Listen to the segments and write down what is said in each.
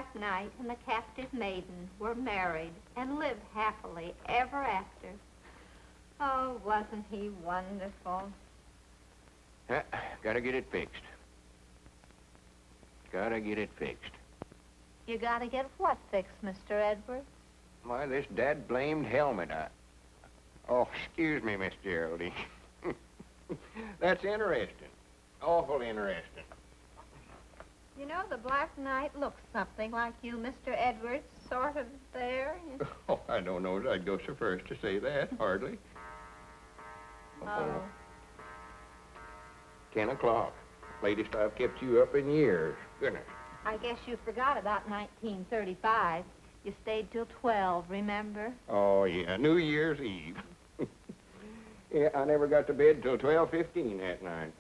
Black Knight and the captive maiden were married and lived happily ever after. Oh, wasn't he wonderful? Gotta get it fixed. Gotta get it fixed. You gotta get what fixed, Mr. Edwards? Why, this dad-blamed helmet, Oh, excuse me, Miss Geraldine. That's interesting. Awful interesting. You know, the Black Knight looks something like you, Mr. Edwards, sort of there. Oh, I don't know as I'd go so first to say that, hardly. Oh. 10 o'clock. Latest I've kept you up in years. Goodness. I guess you forgot about 1935. You stayed till 12, remember? Oh, yeah, New Year's Eve. Yeah, I never got to bed till 12:15 that night.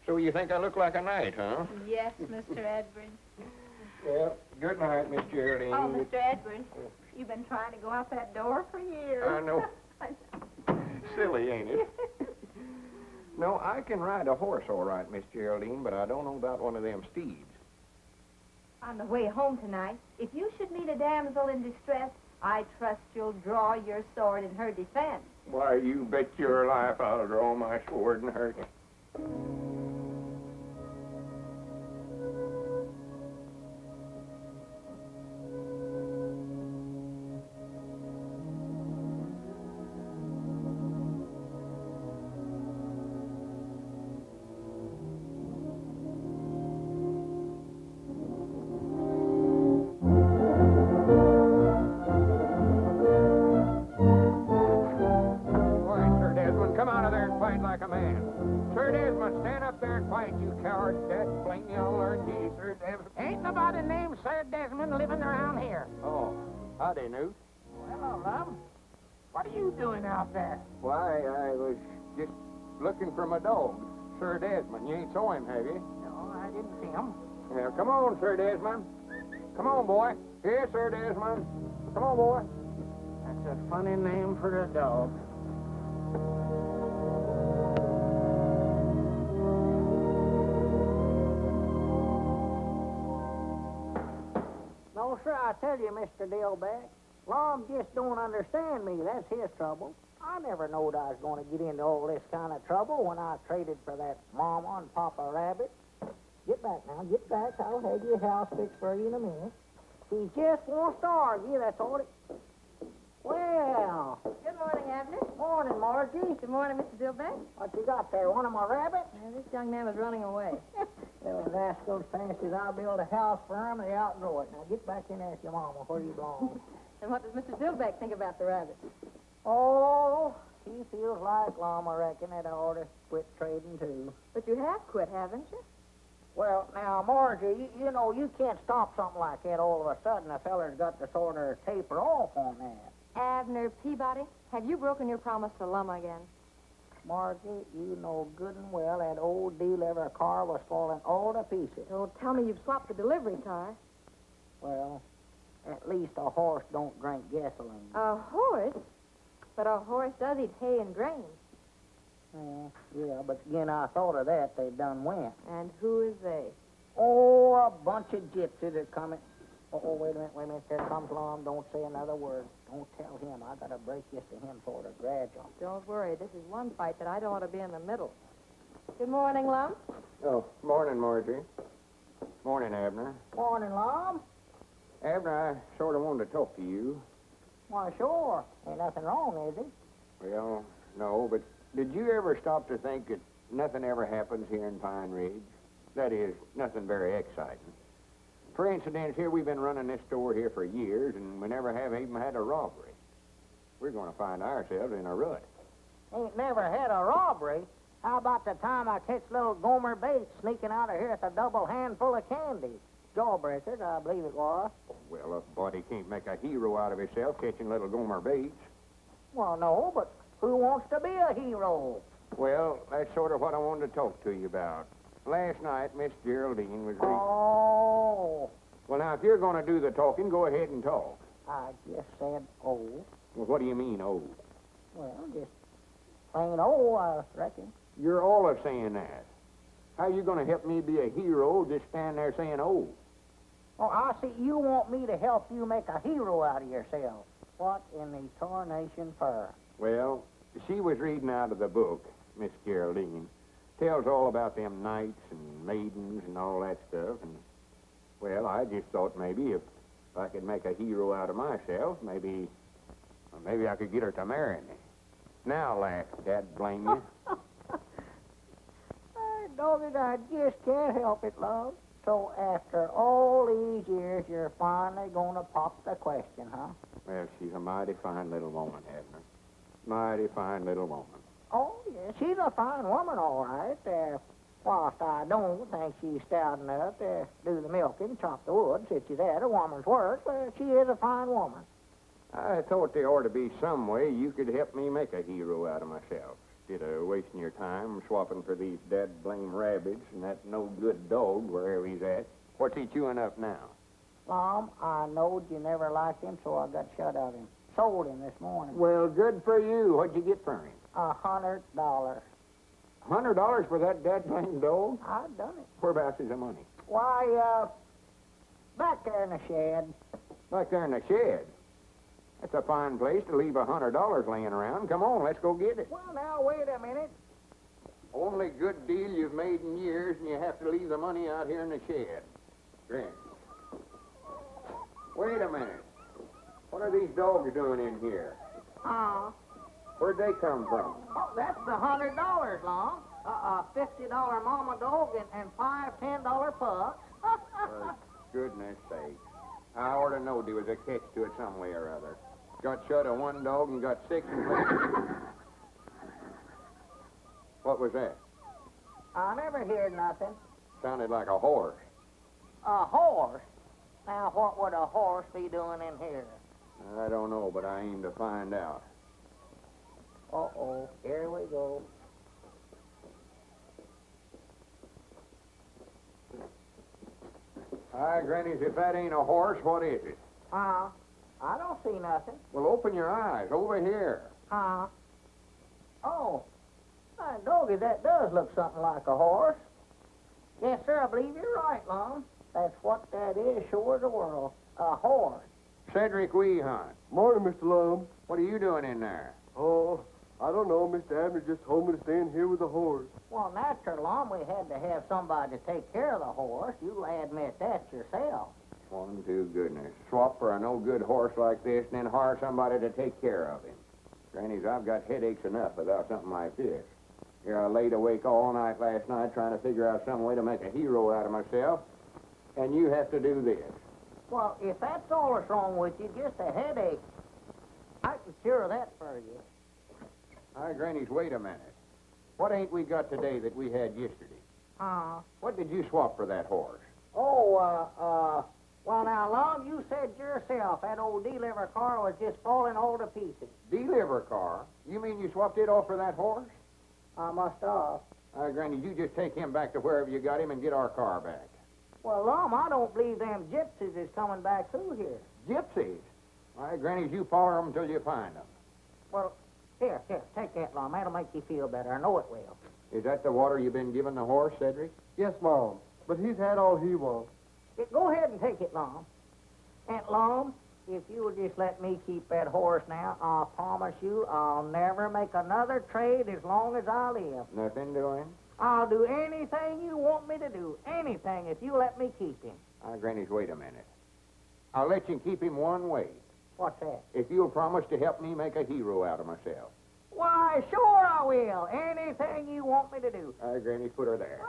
So you think I look like a knight, huh? Yes, Mr. Edwards. Well, good night, Miss Geraldine. Oh, Mr. Edwards, you've been trying to go out that door for years. I know. Silly, ain't it? No, I can ride a horse all right, Miss Geraldine, but I don't know about one of them steeds. On the way home tonight, if you should meet a damsel in distress, I trust you'll draw your sword in her defense. Why, you bet your life I'll draw my sword and hurt you. Howdy, Newt. Hello, Lum. What are you doing out there? Why, I was just looking for my dog, Sir Desmond. You ain't saw him, have you? No, I didn't see him. Now, come on, Sir Desmond. Come on, boy. Here, Sir Desmond. Come on, boy. That's a funny name for a dog. No, sir, I tell you, Mr. Dillback, Lum just don't understand me. That's his trouble. I never knowed I was going to get into all this kind of trouble when I traded for that Mama and Papa Rabbit. Get back now, get back. I'll have your house fixed for you in a minute. She just wants to argue, that's all it... Well... Good morning, Abner. Morning, Margie. Good morning, Mr. Dillback. What you got there, one of my rabbits? This young man was running away. Well, rascals, fast as I build a house for them, they outgrow it. Now, get back in there with your mama where you belong. And what does Mr. Dillback think about the rabbit? Oh, he feels like Lum, I reckon, that I ought to quit trading, too. But you have quit, haven't you? Well, now, Margie, you know, you can't stop something like that all of a sudden. A feller's got to sort of taper off on that. Abner Peabody, have you broken your promise to Lum again? Margie, you know good and well that old delivery car was falling all to pieces. Don't tell me you've swapped the delivery car. Well, at least a horse don't drink gasoline. A horse? But a horse does eat hay and grain. Yeah, but again, I thought of that. They done went. And who is they? Oh, a bunch of gypsies are coming. Oh, wait a minute. There comes Lum. Don't say another word. Don't tell him. I got to break this to him sort of gradual. Don't worry. This is one fight that I don't want to be in the middle. Good morning, Lum. Oh, morning, Margie. Morning, Abner. Morning, Lum. Abner, I sort of wanted to talk to you. Why, sure. Ain't nothing wrong, is it? Well, no, but did you ever stop to think that nothing ever happens here in Pine Ridge? That is, nothing very exciting. For instance, here we've been running this store here for years, and we never have even had a robbery. We're going to find ourselves in a rut. Ain't never had a robbery. How about the time I catch little Gomer Bates sneaking out of here with a double handful of candy? Jawbreakers, I believe it was. Well, a body can't make a hero out of himself catching little Gomer Bates. Well, no, but who wants to be a hero? Well, that's sort of what I wanted to talk to you about. Last night, Miss Geraldine was Oh. Well, now, if you're going to do the talking, go ahead and talk. I just said, oh. Well, what do you mean, oh? Well, just plain oh, I reckon. You're all of saying that. How you going to help me be a hero just stand there saying oh? Oh, I see you want me to help you make a hero out of yourself. What in the tarnation for? Well, she was reading out of the book, Miss Geraldine. Tells all about them knights and maidens and all that stuff. And, well, I just thought maybe if I could make a hero out of myself, maybe I could get her to marry me. Now, laugh, Dad, blame you. Dogged, I just can't help it, love. So after all these years, you're finally gonna pop the question, huh? Well, she's a mighty fine little woman, Abner. Mighty fine little woman. Oh, yeah, she's a fine woman, all right. Whilst I don't think she's stout enough to do the milking, chop the wood, such as that, a woman's work, but she is a fine woman. I thought there ought to be some way you could help me make a hero out of myself. Instead of wasting your time swapping for these dead-blame rabbits and that no-good dog wherever he's at. What's he chewing up now? Lum, I knowed you never liked him, so I got shut of him. Sold him this morning. Well, good for you. What'd you get for him? $100. $100 for that dead-blame dog? I've done it. Whereabouts is the money? Why, back there in the shed. Back there in the shed. That's a fine place to leave $100 laying around. Come on, let's go get it. Well, now, wait a minute. Only good deal you've made in years, and you have to leave the money out here in the shed. Grant. Wait a minute. What are these dogs doing in here? Where'd they come from? Oh, that's the $100, Lum. A $50 mama dog and five $10 pups. For goodness sake. I ought to know there was a catch to it some way or other. Got shut of one dog and got six and What was that? I never heard nothing. Sounded like a horse. A horse? Now, what would a horse be doing in here? I don't know, but I aim to find out. Uh-oh, here we go. Hi, Grannies, if that ain't a horse, what is it? I don't see nothing. Well, open your eyes. Over here. Oh, my doggy, that does look something like a horse. Yes, sir, I believe you're right, Lum. That's what that is, sure as the world. A horse. Cedric Weehunt. Morning, Mr. Lum. What are you doing in there? Oh, I don't know. Mr. Abner just told me to stay in here with the horse. Well, natural, Lum, we had to have somebody to take care of the horse. You'll admit that yourself. One to goodness. Swap for a no-good horse like this and then hire somebody to take care of him. Grannies, I've got headaches enough without something like this. Here, I laid awake all night last night trying to figure out some way to make a hero out of myself, and you have to do this. Well, if that's all that's wrong with you, just a headache, I can cure that for you. Hi, Grannies, wait a minute. What ain't we got today that we had yesterday? What did you swap for that horse? Well, now, Lum, you said yourself that old deliver car was just falling all to pieces. Deliver car? You mean you swapped it off for that horse? I must have. Granny, you just take him back to wherever you got him and get our car back. Well, Lum, I don't believe them gypsies is coming back through here. Gypsies? All right, Granny, you follow them until you find them. Well, here, take that, Lum. That'll make you feel better. I know it will. Is that the water you've been giving the horse, Cedric? Yes, Mom. But he's had all he wants. Go ahead and take it, Lum. Aunt Lum, if you'll just let me keep that horse now, I promise you I'll never make another trade as long as I live. Nothing doing? I'll do anything you want me to do. Anything, if you let me keep him. Grannies, wait a minute. I'll let you keep him one way. What's that? If you'll promise to help me make a hero out of myself. Why, sure I will. Anything you want me to do. Granny, put her there.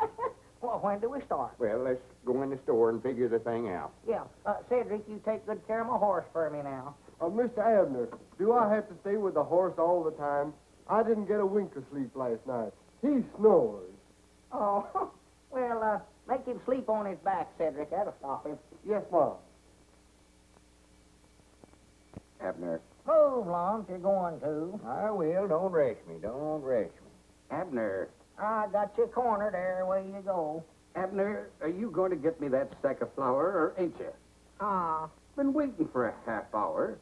Well, when do we start? Well, let's go in the store and figure the thing out. Yeah. Cedric, you take good care of my horse for me now. Mr. Abner, do I have to stay with the horse all the time? I didn't get a wink of sleep last night. He snores. Oh, well, make him sleep on his back, Cedric. That'll stop him. Yes, Mom. Abner. Move, Lum, if you're going to. I will. Don't rush me. Don't rush me. Abner. I got you cornered there. Away you go. Abner, are you going to get me that sack of flour, or ain't you? Been waiting for a half hour.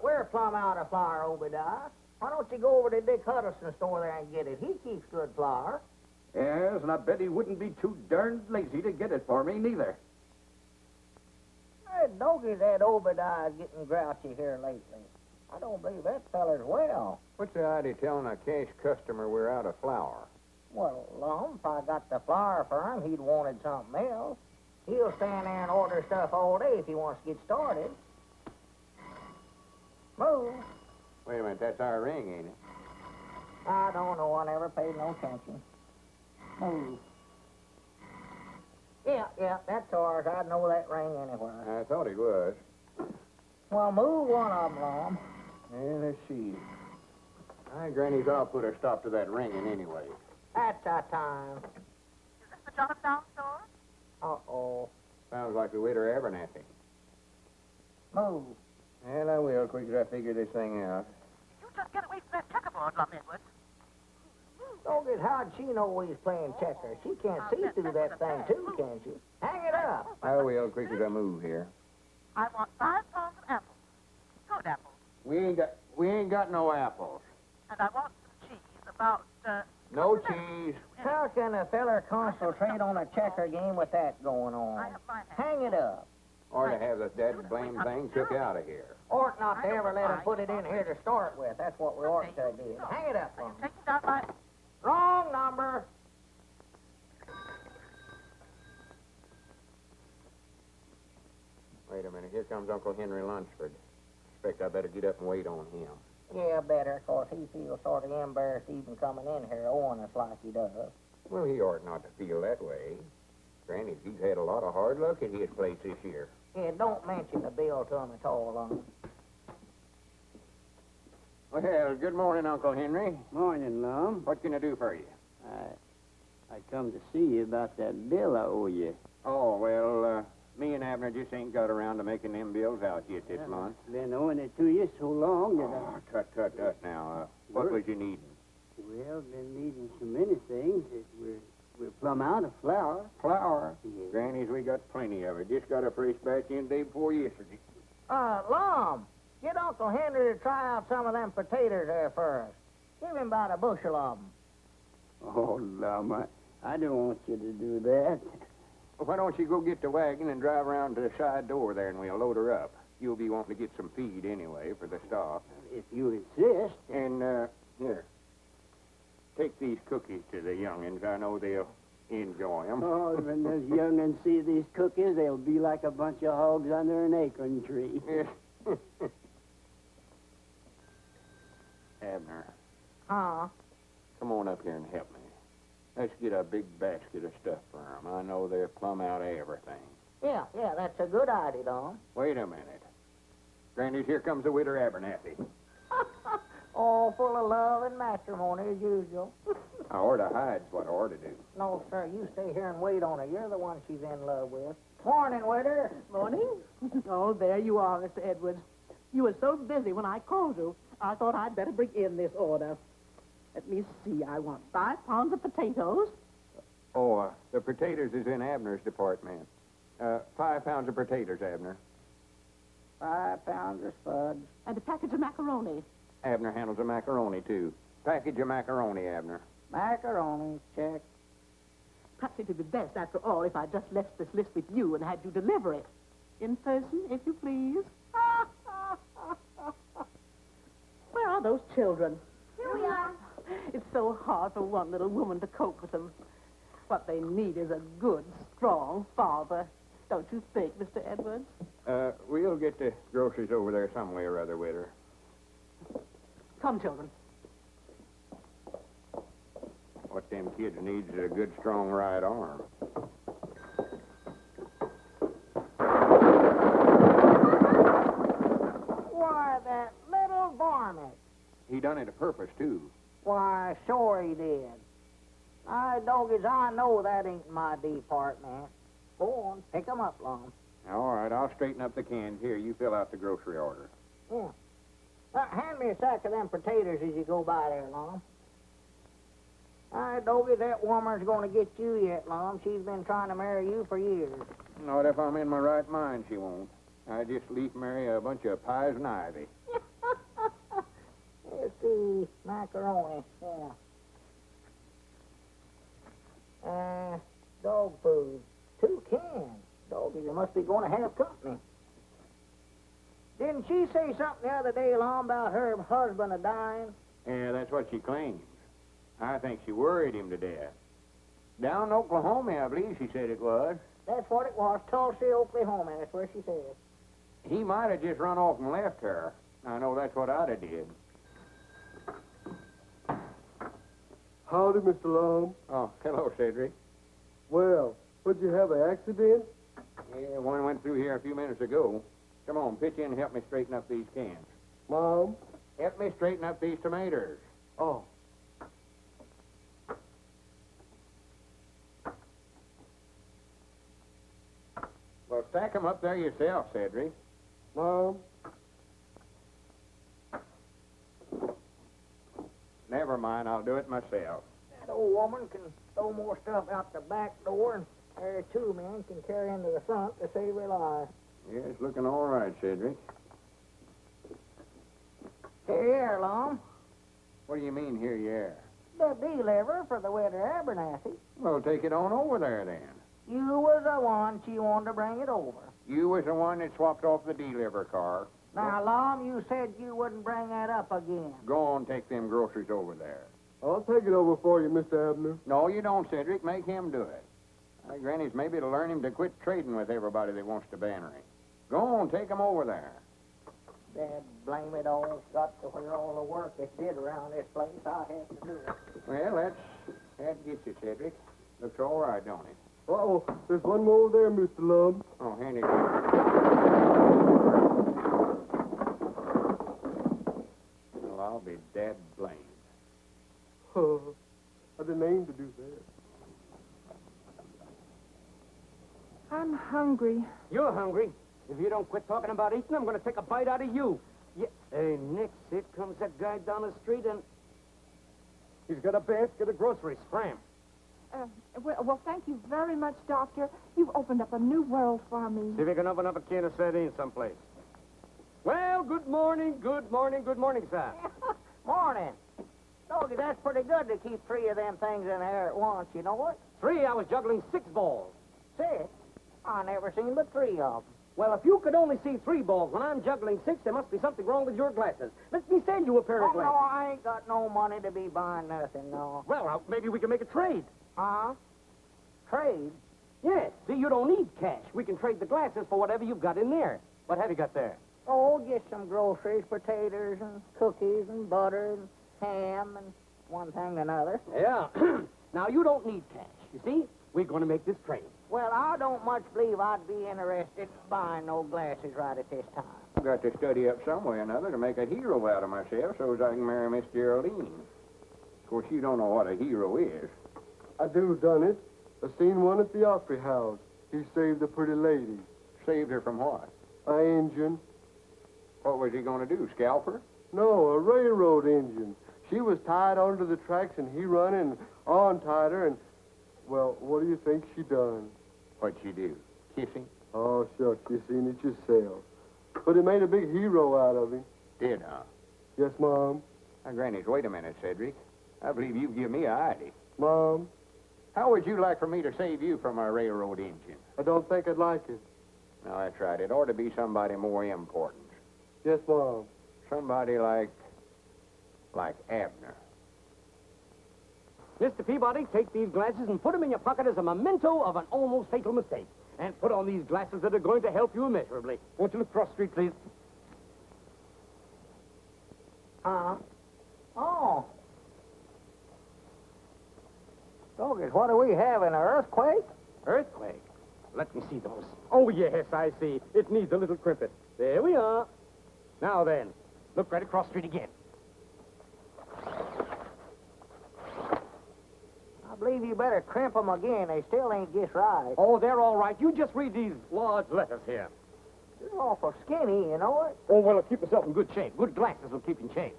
We're plumb out of flour, Obadiah. Why don't you go over to Dick Huddleston's store there and get it? He keeps good flour. Yes, and I bet he wouldn't be too darned lazy to get it for me, neither. Doggy, that Obadiah's getting grouchy here lately. I don't believe that feller's well. What's the idea of telling a cash customer we're out of flour? Well, Lum, if I got the flour for him, he'd wanted something else. He'll stand there and order stuff all day if he wants to get started. Move. Wait a minute, that's our ring, ain't it? I don't know. I never paid no attention. Move. Yeah, that's ours. I'd know that ring anywhere. I thought he was. Well, move one of them, Lum. Yeah, let's see. Granny's all put a stop to that ringing anyway. That's our time. Is this the Jot-em-Down store? Uh-oh. Sounds like the Widder Abernathy. Move. Well, I will, quick as I figure this thing out. You just get away from that checkerboard, Lum Edwards. Doggy, how'd she know we was playing checkers? She can't see through that thing, too, can she? Hang it up. I will, quick as I move here. I want 5 pounds of apples. Good apples. We ain't got no apples. And I want some cheese, about, No cheese. How can a feller concentrate on a checker game with that going I on? have my hand. Hang it up. Or to have that blame thing took out of here. Ought not to ever let him put it in here to start with. That's what we ought to do. Hang it up, Are you Lum. taking down my... Wrong number. Wait a minute, here comes Uncle Henry Lunsford. Expect I better get up and wait on him. Yeah, better, 'cause he feels sort of embarrassed even coming in here owing us like he does. Well, he ought not to feel that way. Granny, he's had a lot of hard luck at his place this year. Yeah, don't mention the bill to him at all, Lum. Well, good morning, Uncle Henry. Morning, Lum. What can I do for you? I come to see you about that bill I owe you. Oh, well, me and Abner just ain't got around to making them bills out yet this month. Been owing it to you so long that Oh, tut now. What was you needing? Well, been needing so many things that we're plumb out of flour. Flour. Yeah. Grannies, we got plenty of it. Just got a fresh batch in day before yesterday. Lum, get Uncle Henry to try out some of them potatoes there for us. Give him about a bushel of them. Oh, Lum, I don't want you to do that. Well, why don't you go get the wagon and drive around to the side door there and we'll load her up. You'll be wanting to get some feed anyway for the stock. If you insist. And, here. Take these cookies to the young'uns. I know they'll enjoy them. Oh, when those young'uns see these cookies, they'll be like a bunch of hogs under an acorn tree. Abner, Huh? come on up here and help me. Let's get a big basket of stuff for 'em. I know they're plumb out of everything. Yeah, that's a good idea, Lum. Wait a minute. Grannies, here comes the Widder Abernathy. All full of love and matrimony as usual. I ought to hide's what I ought to do. No, sir, you stay here and wait on her. You're the one she's in love with. Morning, Widder. Morning. Oh, there you are, Mr. Edwards. You were so busy when I called you, I thought I'd better bring in this order. Let me see. I want 5 pounds of potatoes. Oh, the potatoes is in Abner's department. 5 pounds of potatoes, Abner. 5 pounds of spuds. And a package of macaroni. Abner handles the macaroni, too. Package of macaroni, Abner. Macaroni, check. Perhaps it would be best, after all, if I just left this list with you and had you deliver it. In person, if you please. Where are those children? Here we are. It's so hard for one little woman to cope with them. What they need is a good, strong father. Don't you think, Mr. Edwards? We'll get the groceries over there some way or other with her. Come, children. What them kids needs is a good, strong right arm. Why, that little varmint. He done it a purpose, too. Why, sure he did. Doggies, I know that ain't my department. Go on, pick 'em up, Lum. All right, I'll straighten up the cans. Here, you fill out the grocery order. Yeah. Hand me a sack of them potatoes as you go by there, Lum. Doggy, that woman's going to get you yet, Lum. She's been trying to marry you for years. Not if I'm in my right mind, she won't. I just leave marry a bunch of pies and ivy. Let's see, macaroni, yeah. Dog food, 2 cans. Doggy, you must be going to have company. Didn't she say something the other day, Lum, about her husband a-dying? Yeah, that's what she claims. I think she worried him to death. Down in Oklahoma, I believe she said it was. That's what it was, Tulsa, Oklahoma. That's where she said. He might have just run off and left her. I know that's what I'd have did. Howdy, Mr. Lum. Oh, hello, Cedric. Well, would you have an accident? Yeah, one went through here a few minutes ago. Come on, pitch in and help me straighten up these cans. Mom? Help me straighten up these tomatoes. Oh. Well, stack 'em up there yourself, Cedric. Mom? Never mind, I'll do it myself. That old woman can throw more stuff out the back door, and there two men can carry into the front to save her life. Yeah, it's looking all right, Cedric. Here, Lum. What do you mean, here you are? The deliver for the Widder Abernathy. Well, take it on over there, then. You was the one she wanted to bring it over. You was the one that swapped off the deliver car. Now, Lum, you said you wouldn't bring that up again. Go on, take them groceries over there. I'll take it over for you, Mr. Abner. No, you don't, Cedric. Make him do it. Granny's maybe to learn him to quit trading with everybody that wants to banner him. Go on, take him over there. Dad, blame it all. It's got to where all the work it did around this place, I had to do it. Well, that gets you, Cedric. Looks all right, don't it? Uh-oh, there's one more there, Mr. Lum. Oh, hand it. Well, I'll be dead blamed. Oh, I didn't aim to do that. I'm hungry. You're hungry. If you don't quit talking about eating, I'm going to take a bite out of you. Yeah. Hey, Nix, here comes that guy down the street, and he's got a basket of groceries. Scram. Well, thank you very much, Doctor. You've opened up a new world for me. See if you can open up a can of sardines someplace. Well, good morning, sir. Morning. Doggy, that's pretty good to keep three of them things in there at once, you know what? 3, I was juggling 6 balls. 6? I never seen but 3 of them. Well, if you could only see 3 balls when I'm juggling 6, there must be something wrong with your glasses. Let me send you a pair of Oh, glasses. no, I ain't got no money to be buying nothing, no. Well, maybe we can make a trade. Huh? Trade? Yes. See, you don't need cash. We can trade the glasses for whatever you've got in there. What have you got there? Oh, just some groceries, potatoes and cookies and butter and ham and one thing and another. Yeah. Now, you don't need cash. You see? We're going to make this trade. Well, I don't much believe I'd be interested in buying no glasses right at this time. I've got to study up some way or another to make a hero out of myself so as I can marry Miss Geraldine. Of course, you don't know what a hero is. I do done it. I seen one at the Opry House. He saved a pretty lady. Saved her from what? A engine. What was he going to do, scalp her? No, a railroad engine. She was tied onto the tracks, and he run and untied her, and, well, what do you think she done? What'd she do? Kiss him? Oh, shucks, you seen it yourself. But it made a big hero out of him. Did, huh? Yes, Mom. Now, Granny's, wait a minute, Cedric. I believe you give me a idea. Mom, How would you like for me to save you from a railroad engine? I don't think I'd like it. No, that's right. It ought to be somebody more important. Yes, Mom. Somebody like Abner. Mr. Peabody, take these glasses and put them in your pocket as a memento of an almost fatal mistake. And put on these glasses that are going to help you immeasurably. Won't you look cross street, please? Oh. Doggers, what do we have, an earthquake? Earthquake? Let me see those. Oh, yes, I see. It needs a little crimpet. There we are. Now then, look right across street again. I believe you better crimp them again. They still ain't just right. Oh, they're all right. You just read these large letters here. You're awful skinny, you know it? Oh, well, keep yourself in good shape. Good glasses will keep you in shape.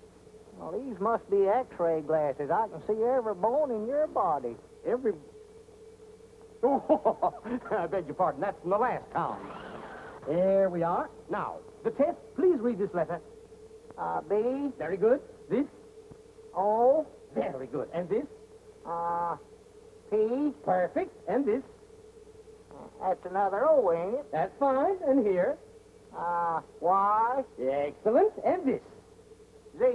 Well, these must be X-ray glasses. I can see every bone in your body. Every... Oh, I beg your pardon. That's from the last town. There we are. Now, the test, please read this letter. B, Very good. This? O, Very good. And this? P. Perfect. And this? That's another O, ain't it? That's fine. And here? Y, Excellent. And this? Z.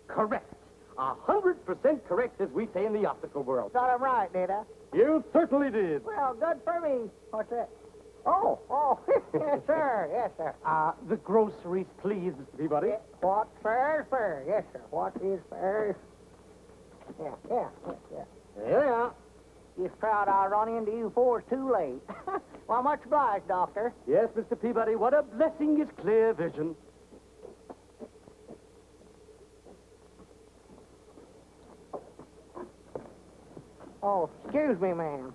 Correct. 100% correct, as we say in the optical world. Got him right, did I? You certainly did. Well, good for me. What's that? Oh, yes, sir, yes, sir. The groceries, please, Mr. Peabody. What's fair is fair, yes, sir. What is fair is... Yeah. Yeah. Just proud I run into you before it's too late. Well, much obliged, Doctor. Yes, Mr. Peabody, what a blessing is clear vision. Oh, excuse me, ma'am.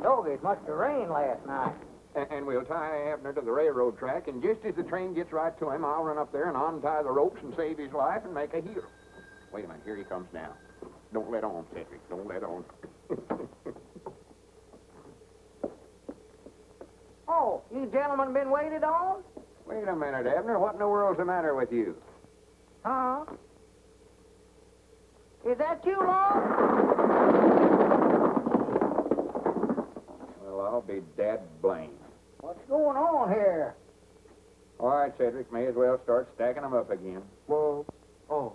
Dog, it must have rained last night. And we'll tie Abner to the railroad track, and just as the train gets right to him, I'll run up there and untie the ropes and save his life and make a hero. Wait a minute, here he comes now. Don't let on, Cedric, don't let on. Oh, you gentlemen been waited on? Wait a minute, Abner, what in the world's the matter with you? Huh? Is that you, Lauck? Well, I'll be dad blamed. What's going on here? All right, Cedric, may as well start stacking them up again. Well, oh.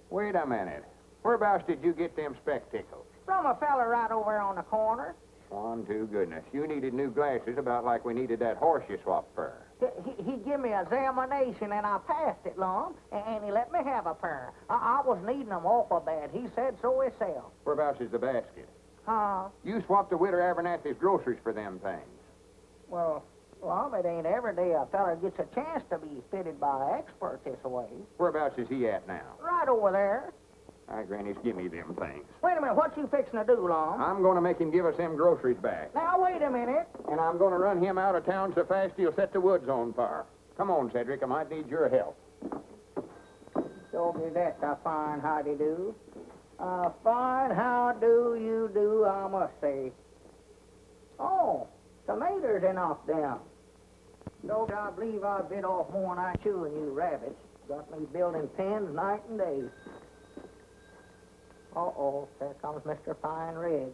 Wait a minute. Whereabouts did you get them spectacles? From a fella right over on the corner. Swan to goodness. You needed new glasses about like we needed that horse you swapped for. He gave me an examination, and I passed it, Lum, and he let me have a pair. I was needing them awful bad. He said so himself. Whereabouts is the basket? Huh? You swapped the Widder Abernathy's groceries for them things. Well, Lum, it ain't every day a fella gets a chance to be fitted by an expert this way. Whereabouts is he at now? Right over there. All right, Granny's, give me them things. Wait a minute, what you fixing to do, Lum? I'm going to make him give us them groceries back. Now, wait a minute. And I'm going to run him out of town so fast he'll set the woods on fire. Come on, Cedric, I might need your help. Doggy, that's a fine howdy-do. A fine how-do-you-do, I must say. Oh, tomatoes are knocked down. Dog, I believe I bit off more than I chewing you rabbits. Got me building pens night and day. Uh-oh, there comes Mr. Pine Ridge.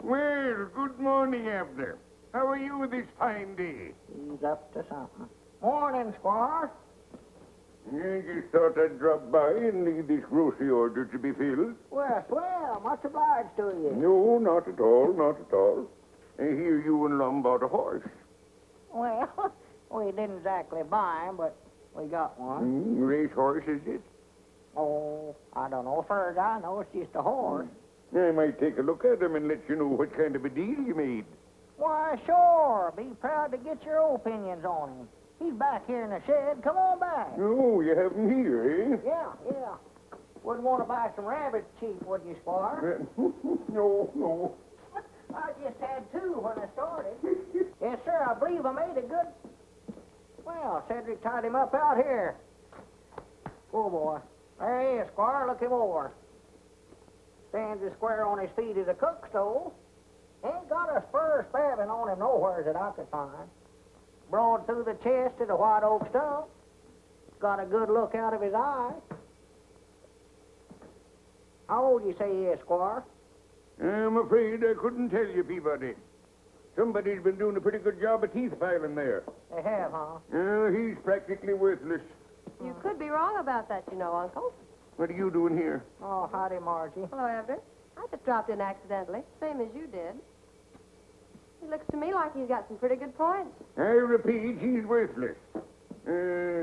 Well, good morning, Abner. How are you this fine day? He's up to something. Morning, Squaw. I just thought I'd drop by and leave this grocery order to be filled. Well, swell. Much obliged to you. No, not at all, not at all. I hear you and Lum bought a horse. Well, we didn't exactly buy him, but we got one. Race horse, is it? Oh, I don't know. Far as I know, it's just a horse. I might take a look at him and let you know what kind of a deal you made. Why, sure. Be proud to get your opinions on him. He's back here in the shed. Come on back. Oh, you have him here, eh? Yeah. Wouldn't want to buy some rabbits cheap, would you, Squire? No. I just had two when I started. Yes, sir. I believe I made a good... Well, Cedric tied him up out here. Oh, boy. There he is, Squire. Look him over. Stands as square on his feet as a cook stove. Ain't got a spur spabbing on him nowhere that I could find. Broad through the chest to the white oak stump. Got a good look out of his eye. How old you say he is, Squire? I'm afraid I couldn't tell you, Peabody. Somebody's been doing a pretty good job of teeth filing there. They have, huh? He's practically worthless. You could be wrong about that, you know, Uncle. What are you doing here? Oh, howdy, Margie. Hello, Abner. I just dropped in accidentally, same as you did. He looks to me like he's got some pretty good points. I repeat, he's worthless.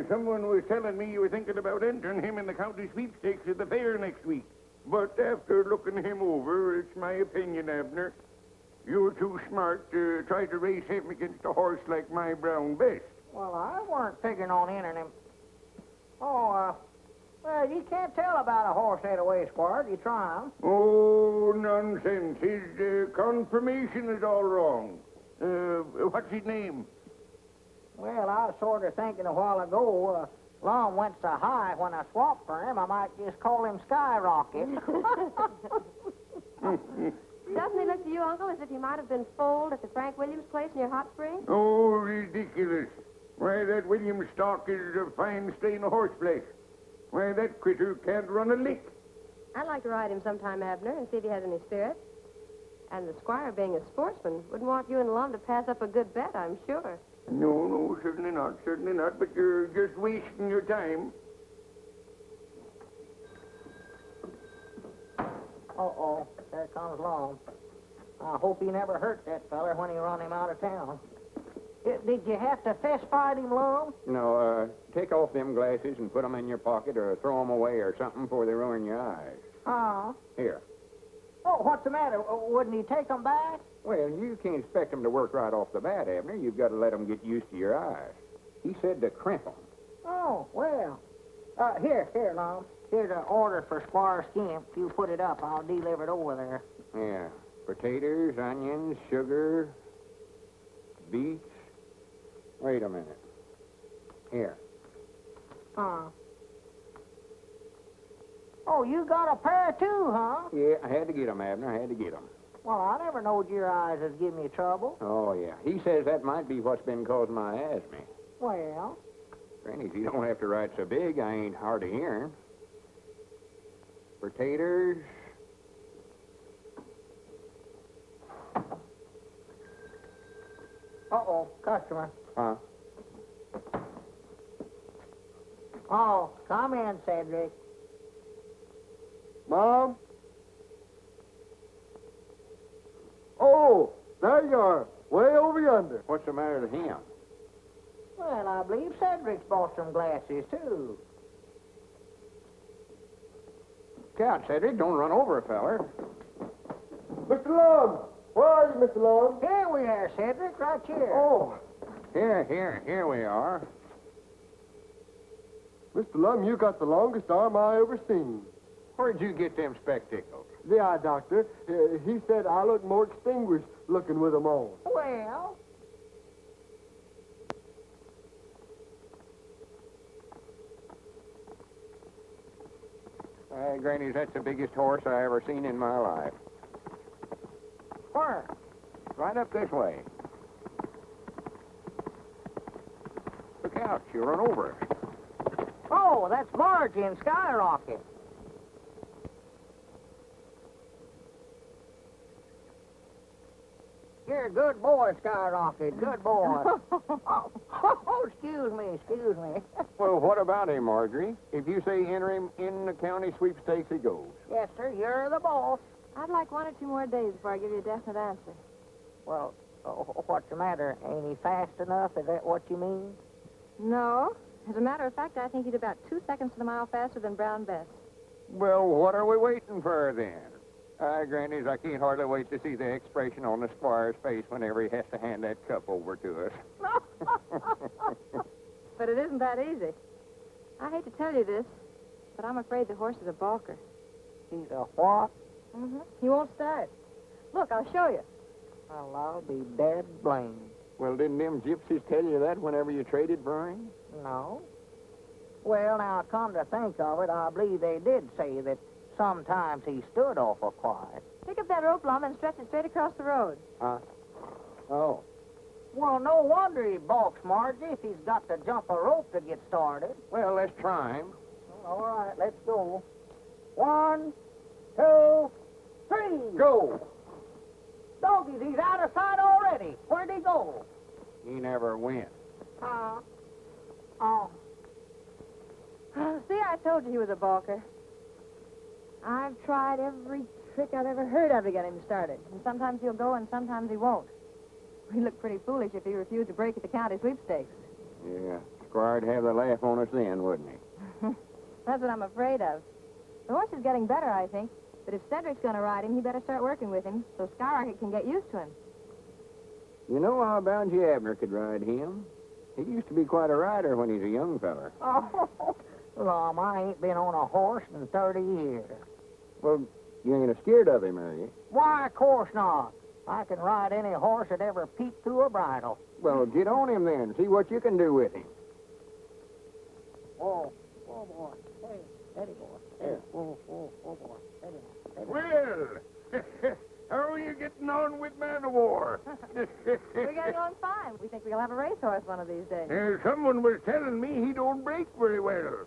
Someone was telling me you were thinking about entering him in the county sweepstakes at the fair next week. But after looking him over, it's my opinion, Abner, you're too smart to try to race him against a horse like my brown best. Well, I weren't figuring on entering him. Oh, well, you can't tell about a horse that way, Squire. You try him. Oh, nonsense. His confirmation is all wrong. What's his name? Well, I was sort of thinking a while ago, Lum went so high when I swapped for him, I might just call him Skyrocket. Doesn't he look to you, Uncle, as if he might have been foaled at the Frank Williams place near Hot Springs? Oh, ridiculous. Why, that William Stock is a fine stain of horseflesh. Why, that critter can't run a lick. I'd like to ride him sometime, Abner, and see if he has any spirit. And the squire, being a sportsman, wouldn't want you and Lum to pass up a good bet, I'm sure. No, certainly not, but you're just wasting your time. Uh-oh, there comes Lum. I hope he never hurt that feller when he run him out of town. Did you have to fist fight him, Lum? No, take off them glasses and put them in your pocket or throw them away or something before they ruin your eyes. Here. Oh, what's the matter? Wouldn't he take them back? Well, you can't expect them to work right off the bat, Abner. You've got to let them get used to your eyes. He said to crimp them. Oh, well. Here, Lum. Here's an order for Squire Skimp. If you put it up, I'll deliver it over there. Yeah. Potatoes, onions, sugar, beets. Wait a minute. Here. Oh, you got a pair too, huh? Yeah, I had to get them, Abner. I had to get them. Well, I never knowed your eyes was giving you trouble. Oh, yeah. He says that might be what's been causing my asthma. Well? Granny, you don't have to ride so big. I ain't hard of hearing. Potatoes. Uh-oh, customer. Huh? Oh, come in, Cedric. Mom? Oh, there you are, way over yonder. What's the matter with him? Well, I believe Cedric's bought some glasses, too. Count, Cedric. Don't run over a feller. Mr. Lum! Where are you, Mr. Lum? Here we are, Cedric, right here. Oh, Here we are. Mr. Lum, you got the longest arm I ever seen. Where'd you get them spectacles? The eye doctor, he said I look more distinguished looking with them on. Well, Granny, that's the biggest horse I ever seen in my life. where? Right up this way. Look out, she'll run over us. Oh, that's Margie and Skyrocket. You're a good boy, Skyrocket. Good boy. oh, excuse me. Well, what about him, Marjorie? If you say enter him in the county sweepstakes, he goes. Yes, sir, you're the boss. I'd like 1 or 2 more days before I give you a definite answer. Well, what's the matter? Ain't he fast enough? Is that what you mean? No. As a matter of fact, I think he's about 2 seconds to the mile faster than Brown Bess. Well, what are we waiting for, then? Grannies, I can't hardly wait to see the expression on the squire's face whenever he has to hand that cup over to us. But it isn't that easy. I hate to tell you this, but I'm afraid the horse is a balker. He's a what? Mm-hmm. He won't start. Look, I'll show you. Well, I'll be dead blamed. Well, didn't them gypsies tell you that whenever you traded for him? No. Well, now, come to think of it, I believe they did say that sometimes he stood awful quiet. Pick up that rope, Lum, and stretch it straight across the road. Oh. Well, no wonder he balks, Margie, if he's got to jump a rope to get started. Well, let's try him. All right, let's go. 1, 2, 3. Go! Doggies, he's out of sight already. Where'd he go? He never went. Oh. See, I told you he was a balker. I've tried every trick I've ever heard of to get him started. And sometimes he'll go and sometimes he won't. We'd look pretty foolish if he refused to break at the county sweepstakes. Yeah, Squire'd have the laugh on us then, wouldn't he? That's what I'm afraid of. The horse is getting better, I think. But if Cedric's going to ride him, he better start working with him so Skyrocket can get used to him. You know, I'll bound you Abner could ride him. He used to be quite a rider when he's a young feller. Oh, Lum, I ain't been on a horse in 30 years. Well, you ain't scared of him, are you? Why, of course not. I can ride any horse that ever peeked through a bridle. Well, get on him then. See what you can do with him. Oh, boy. Hey, steady, boy. Steady. Oh, boy. Steady. Well, How are you getting on with man-o-war? We're getting on fine. We think we'll have a racehorse one of these days. Someone was telling me he don't break very well.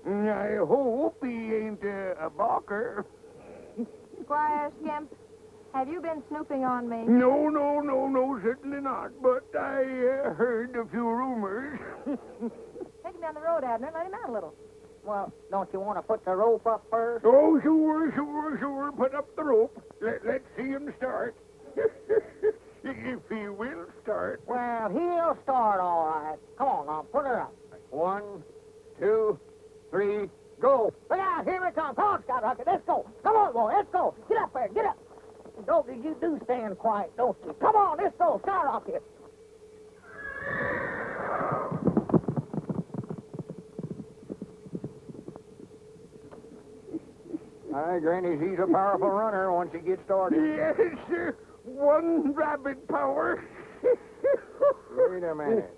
I hope he ain't a balker. Squire Skimp, have you been snooping on me? No, certainly not. But I heard a few rumors. Take him down the road, Abner. Let him out a little. Well, don't you want to put the rope up first? Oh, sure. Put up the rope. Let's see him start. If he will start. Well, he'll start all right. Come on, now, put her up. 1, 2, 3, go. Look out, here we come. Come on, Skyrocket, let's go. Come on, boy, let's go. Get up there, get up. Dopey, you do stand quiet, don't you? Come on, let's go, Skyrocket. Aye, Granny, he's a powerful runner once he gets started. Yes, sir. One rabbit power. Wait a minute.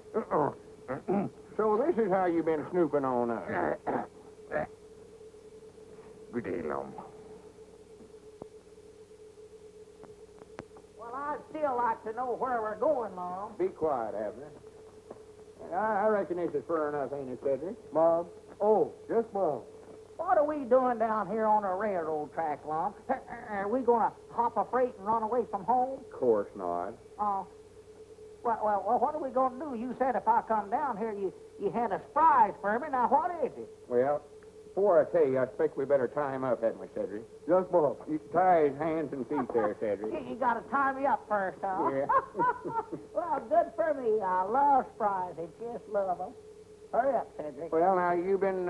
So this is how you've been snooping on us. Good day, Lum. Well, I'd still like to know where we're going, Mom. Be quiet, Abner. I reckon this is fur enough, ain't it, Cedric? Mom? Oh, yes, Mom. What are we doing down here on a railroad track, Lum? Are we going to hop a freight and run away from home? Of course not. Oh. Well, what are we going to do? You said if I come down here, you had a surprise for me. Now, what is it? Well, before I tell you, I expect we better tie him up, hadn't we, Cedric? Yes, Mom. You tie his hands and feet there, Cedric. You got to tie me up first, huh? Yeah. Well, good for me. I love surprises. Just love them. Hurry up, Cedric. Well, now, you've been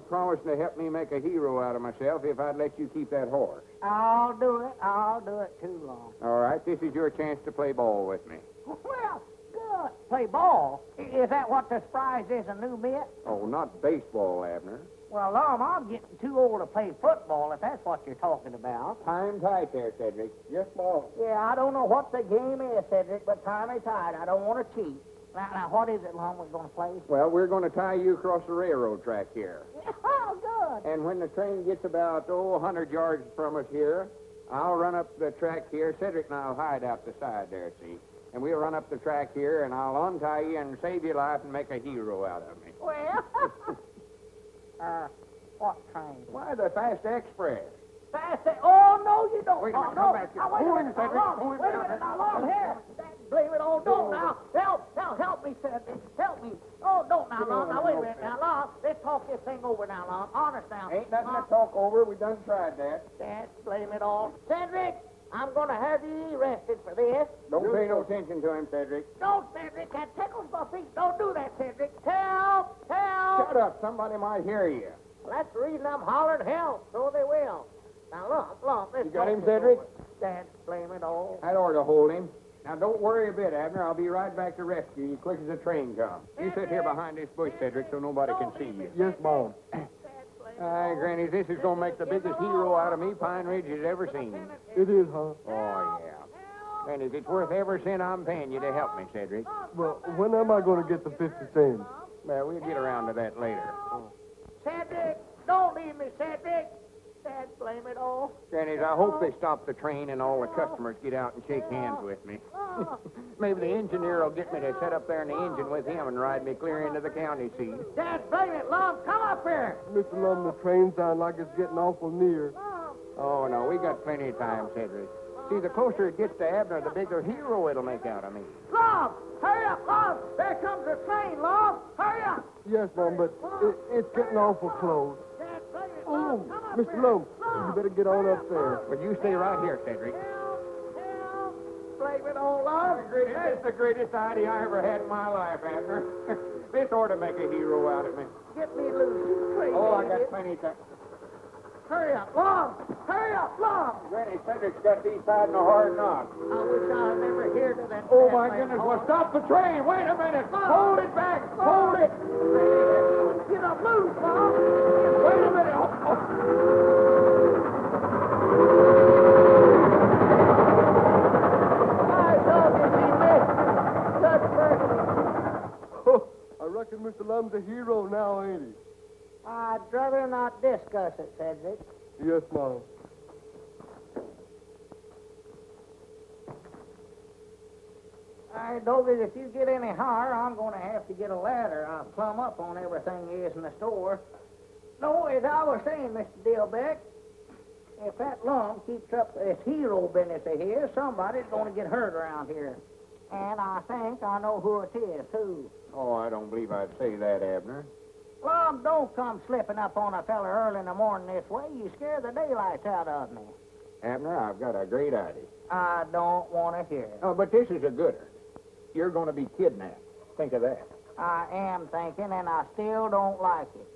promising to help me make a hero out of myself if I'd let you keep that horse. I'll do it. I'll do it too long. All right, this is your chance to play ball with me. Well, good. Play ball? Is that what the surprise is, a new mitt? Oh, not baseball, Abner. Well, Lum, I'm getting too old to play football, if that's what you're talking about. Tie him tight there, Cedric. Yes, Mom. Yeah, I don't know what the game is, Cedric, but tie me tight. I don't want to cheat. Now, what is it, Lum, we're going to play? Well, we're going to tie you across the railroad track here. Oh, good. And when the train gets about, 100 yards from us here, I'll run up the track here. Cedric and I'll hide out the side there, see? And we'll run up the track here, and I'll untie you and save your life and make a hero out of me. Well, what train? Why, the Fast Express. Fast. Oh, no, you don't. Wait a minute, no. come back here. Now, wait a Hold minute, him, Cedric. Lum. Hold him Wait a down. minute, now, Lum, here. Blame it all. Don't now. Help me, Cedric. Help me. Oh, don't now, Lum. Now, wait a minute. Now, Lum, let's talk this thing over now, Lum. Honest now. Ain't nothing to talk over. We done tried that. Dad, blame it all. Cedric, I'm going to have you arrested for this. Don't pay no attention to him, Cedric. Don't, Cedric. That tickles my feet. Don't do that, Cedric. Help! Help! Shut up. Somebody might hear you. That's the reason I'm hollering help. So they will. Now, Lum, let's You got talk him, this Cedric? over. Dad, blame it all. I'd ought to hold him. Now, don't worry a bit, Abner. I'll be right back to rescue you quick as the train comes. You sit here behind this bush, Cedric, so nobody can see you. Yes, Mom. Aye, Granny, this is going to make the biggest hero out of me Pine Ridge has ever seen. It is, huh? Oh, yeah. Granny, it's worth every cent I'm paying you to help me, Cedric. Well, when am I going to get the 50 cents? Well, we'll get around to that later. Cedric, don't leave me, Cedric. Dad, blame it all. Granny, I hope they stop the train and all the customers get out and shake hands with me. Maybe the engineer will get me to sit up there in the engine with him and ride me clear into the county seat. Dad, blame it, Lum. Come up here. Mr. Lum, the train sounds like it's getting awful near. Oh, no, we got plenty of time, Cedric. See, the closer it gets to Abner, the bigger hero it'll make out of me. Lum, hurry up, Lum. There comes the train, Lum. Hurry up. Yes, Mom, but it's getting awful close. Dad, blame it, Oh, Lum. Come up Mr. here. Lum, you better get on up there. But you stay right here, Cedric. Help. Blame it all, Lum. It's the greatest idea I ever had in my life, Abner. This ought to make a hero out of me. Get me loose, you crazy Oh, I idiot. got plenty of time. Hurry up, Lum. Hurry up, Lum. Granny, Cedric's got these tied in a hard knot. I wish I had never heard of that. Oh, bad my man goodness. horse. Well, stop the train. Wait a minute. Hold it back. Hold it. Get up loose, Lum. Wait a minute. I told you he missed. Good person. I reckon Mr. Lum's a hero now, ain't he? I'd rather not discuss it, Cedric. Yes, Mom. Hey, Doggy, if you get any higher, I'm going to have to get a ladder. I'll plumb up on everything is in the store. No, as I was saying, Mr. Dillbeck, if that Lum keeps up this hero business of his, somebody's going to get hurt around here. And I think I know who it is, too. Oh, I don't believe I'd say that, Abner. Lum, don't come slipping up on a fella early in the morning this way. You scare the daylights out of me. Abner, I've got a great idea. I don't want to hear it. Oh, but this is a gooder. You're going to be kidnapped. Think of that. I am thinking, and I still don't like it.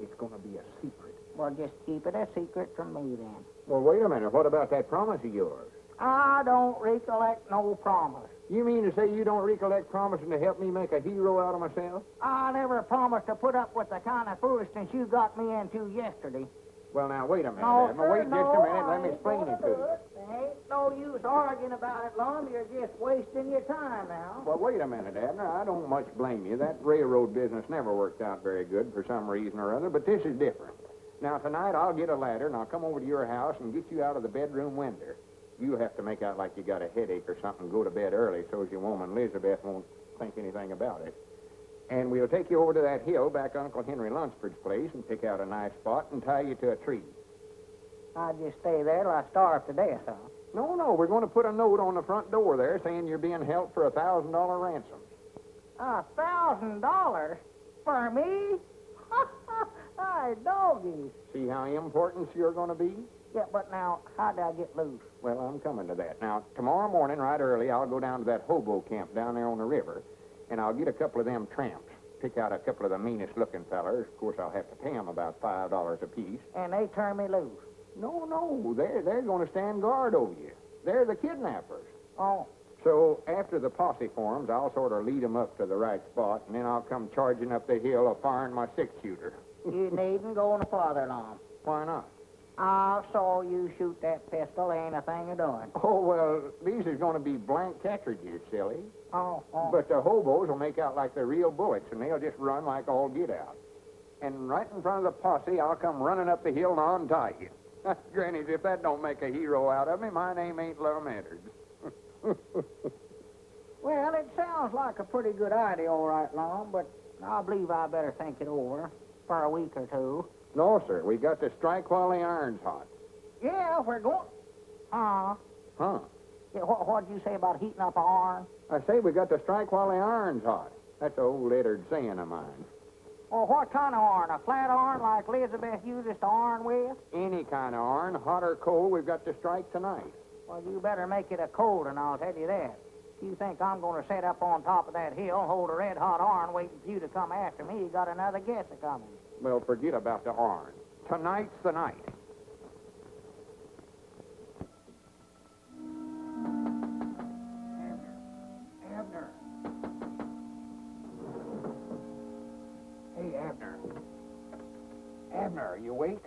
It's going to be a secret. Well, just keep it a secret from me, then. Well, wait a minute. What about that promise of yours? I don't recollect no promise. You mean to say you don't recollect promising to help me make a hero out of myself? I never promised to put up with the kind of foolishness you got me into yesterday. Well, now, wait a minute, No, Abner. sir, Wait just a minute. Let me explain it to you. There ain't no use arguing about it, Lum. You're just wasting your time now. Well, wait a minute, Abner. I don't much blame you. That railroad business never worked out very good for some reason or other, but this is different. Now, tonight I'll get a ladder, and I'll come over to your house and get you out of the bedroom window. You'll have to make out like you got a headache or something and go to bed early so as your woman Elizabeth won't think anything about it. And we'll take you over to that hill back Uncle Henry Lunsford's place and pick out a nice spot and tie you to a tree. I'll just stay there till I starve to death, huh? No, we're going to put a note on the front door there saying you're being held for $1,000 ransom. $1,000? For me? Hey, Doggy. See how important you're going to be? Yeah, but now, how did I get loose? Well, I'm coming to that. Now, tomorrow morning, right early, I'll go down to that hobo camp down there on the river, and I'll get a couple of them tramps. Pick out a couple of the meanest-looking fellers. Of course, I'll have to pay them about $5 apiece. And they turn me loose. No, they're going to stand guard over you. They're the kidnappers. Oh, So after the posse forms, I'll sort of lead them up to the right spot, and then I'll come charging up the hill firing my six-shooter. you needn't go no farther, Lum. Why not? I saw you shoot that pistol. Ain't a thing of doing. Oh, well, these is going to be blank cartridges, silly. Oh. But the hobos will make out like they're real bullets, and they'll just run like all get out. And right in front of the posse, I'll come running up the hill and untie you. Grannies, if that don't make a hero out of me, my name ain't Lum Edwards. Well, it sounds like a pretty good idea, all right, Lum, but I believe I better think it over for a week or two. No, sir. We got to strike while the iron's hot. Yeah, we're going... Huh? Yeah, what'd you say about heating up an iron? I say we got to strike while the iron's hot. That's old Eddard saying of mine. Well, what kind of iron? A flat iron like Elizabeth uses to iron with? Any kind of iron, hot or cold, we've got to strike tonight. Well, you better make it a cold one, I'll tell you that. If you think I'm going to sit up on top of that hill and hold a red-hot iron waiting for you to come after me, you got another guess a-coming. Well, forget about the iron. Tonight's the night. Abner. Hey, Abner. Abner, are you awake?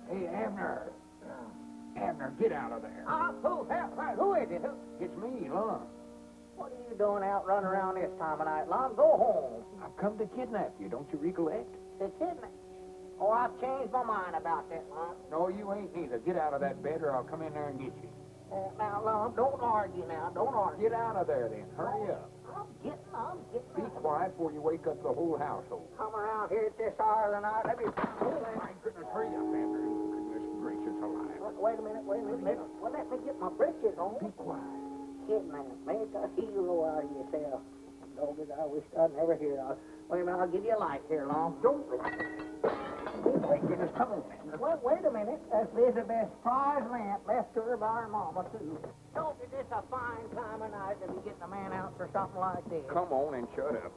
Hey, Abner. Abner, get out of there. Who is it? It's me, Lum. What are you doing out running around this time of night, Lum? Go home. I've come to kidnap you, don't you recollect? The kidnap. Oh, I've changed my mind about that, Lum. No, you ain't neither. Get out of that bed or I'll come in there and get you. Now, Lum, don't argue now. Don't argue. Get out of there then. Hurry up. I'm getting. Be quiet before you wake up the whole household. Come around here at this hour of the night. Let me... Oh, my goodness. Hurry up, Abner. Goodness gracious alive. Wait a minute. Well, let me get my britches on. Be quiet. Kidnap. Make a hero out of yourself. Doggies, I wish I'd never hear of it. Wait a minute, I'll give you a light here, Lum. Don't... Oh, my goodness. Come on, Abner. Well, wait a minute. That's Elizabeth's prize lamp left to her by her mama, too. Don't be this a fine time of night to be getting a man out for something like this. Come on and shut up.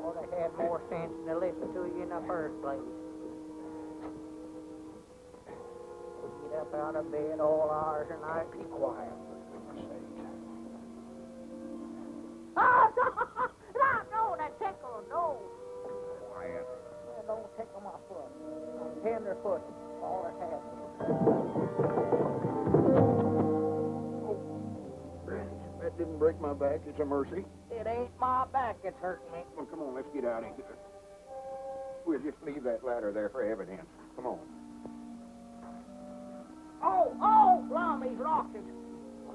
Ought to had more sense than to listen to you in the first place. Get up out of bed all hours of night. Be quiet, for goodness sake. No, that tickle, no. Quiet. Don't tickle my foot. I'm tender foot. All that's happening. Oh, Granny, that didn't break my back. It's a mercy. It ain't my back that's hurting me. Well, come on, let's get out of here. We'll just leave that ladder there for evidence. Come on. Oh, Lum, he's locked it.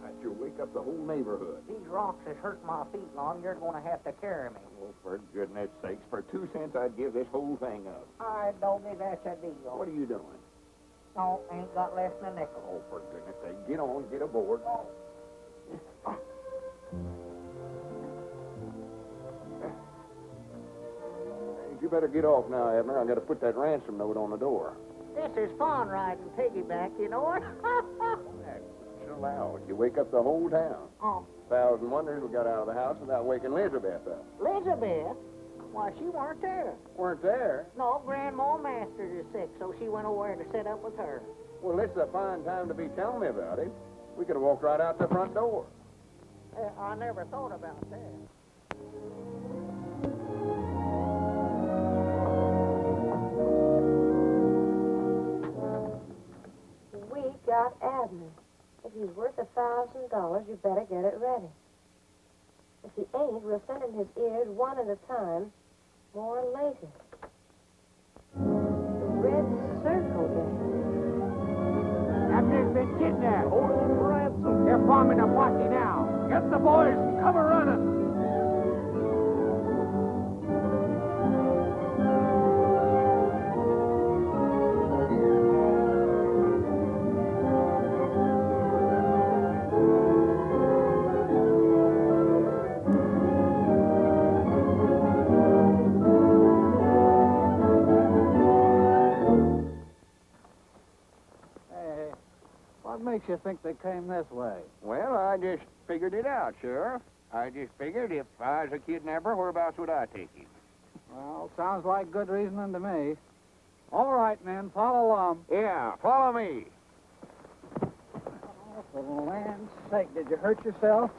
Might you'll wake up the whole neighborhood. These rocks is hurting my feet, Lum. You're going to have to carry me. Oh, for goodness sakes, for 2 cents I'd give this whole thing up. All right, Doggy, that's a deal. What are you doing? No, ain't got less than a nickel. Oh, for goodness sake, get on, get aboard. You better get off now, Abner. I got to put that ransom note on the door. This is fun riding piggyback, you know it? Chill out. You wake up the whole town. Oh, 1,000 wonders we got out of the house without waking Elizabeth up. Elizabeth? Why, she weren't there. Weren't there? No, Grandma Masters is sick, so she went over to sit up with her. Well, this is a fine time to be telling me about it. We could have walked right out the front door. I never thought about that. We got Abner. If he's worth $1,000, you better get it ready. If he ain't, we'll send him his ears one at a time, more later. The red circle game. Abner's been kidnapped. Holding him for ransom. They're forming a posse now. Get the boys and cover running. What makes you think they came this way? Well, I just figured it out, Sheriff. I just figured if I was a kidnapper, whereabouts would I take him? Well, sounds like good reasoning to me. All right, men, follow along. Yeah, follow me. Oh, for the land's sake, did you hurt yourself?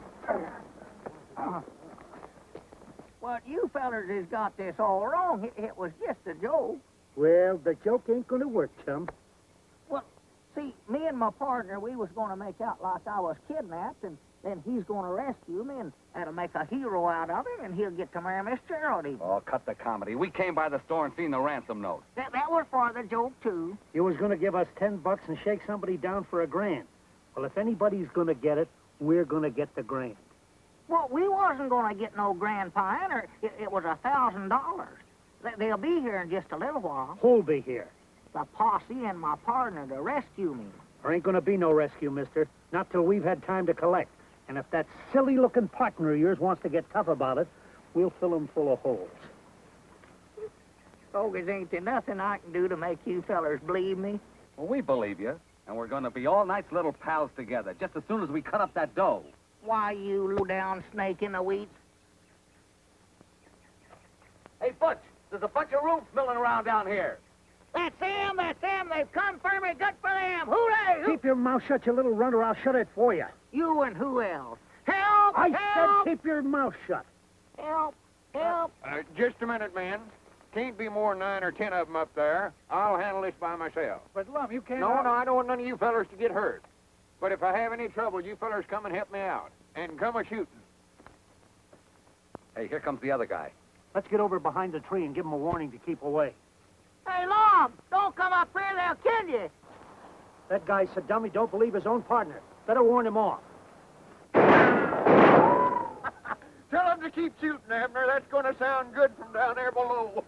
Well, you fellers has got this all wrong. It was just a joke. Well, the joke ain't gonna work, chum. Well, see, me and my partner, we was going to make out like I was kidnapped, and then he's going to rescue me, and that'll make a hero out of him, and he'll get to marry Miss Geraldine. Oh, cut the comedy. We came by the store and seen the ransom note. That was for the joke, too. You was going to give us $10 and shake somebody down for $1,000. Well, if anybody's going to get it, we're going to get the $1,000. Well, we wasn't going to get no grand pine, it was $1,000. They'll be here in just a little while. Who'll be here? The posse and my partner to rescue me. There ain't going to be no rescue, mister. Not till we've had time to collect. And if that silly-looking partner of yours wants to get tough about it, we'll fill him full of holes. Bogus, ain't there nothing I can do to make you fellers believe me? Well, we believe you, and we're going to be all nice little pals together just as soon as we cut up that dough. Why, you low-down snake in the weeds? Hey, Butch, there's a bunch of rooms milling around down here. That's them, they've come for me, good for them, hooray! Keep your mouth shut, you little runner, I'll shut it for you. You and who else? Help! I help! said keep your mouth shut. Help! Help! Just a minute, men. Can't be more than 9 or 10 of them up there. I'll handle this by myself. But, Lum, you can't... No, I don't want none of you fellers to get hurt. But if I have any trouble, you fellers come and help me out. And come a-shooting. Hey, here comes the other guy. Let's get over behind the tree and give him a warning to keep away. Hey, Lum, don't come up here, they'll kill you. That guy's a dummy, don't believe his own partner. Better warn him off. Tell them to keep shooting, Abner. That's going to sound good from down there below.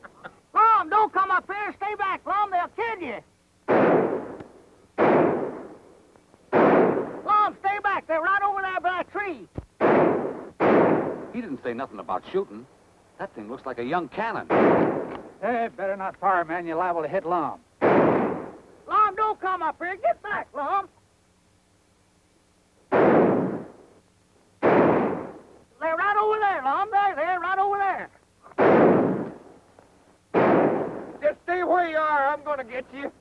Lum, don't come up here, stay back, Lum, they'll kill you. Lum, stay back, they're right over there by that tree. He didn't say nothing about shooting. That thing looks like a young cannon. Hey, better not fire, man. You're liable to hit Lum. Lum, don't come up here. Get back, Lum. They're right over there, Lum. They're right over there. Just stay where you are. I'm going to get you.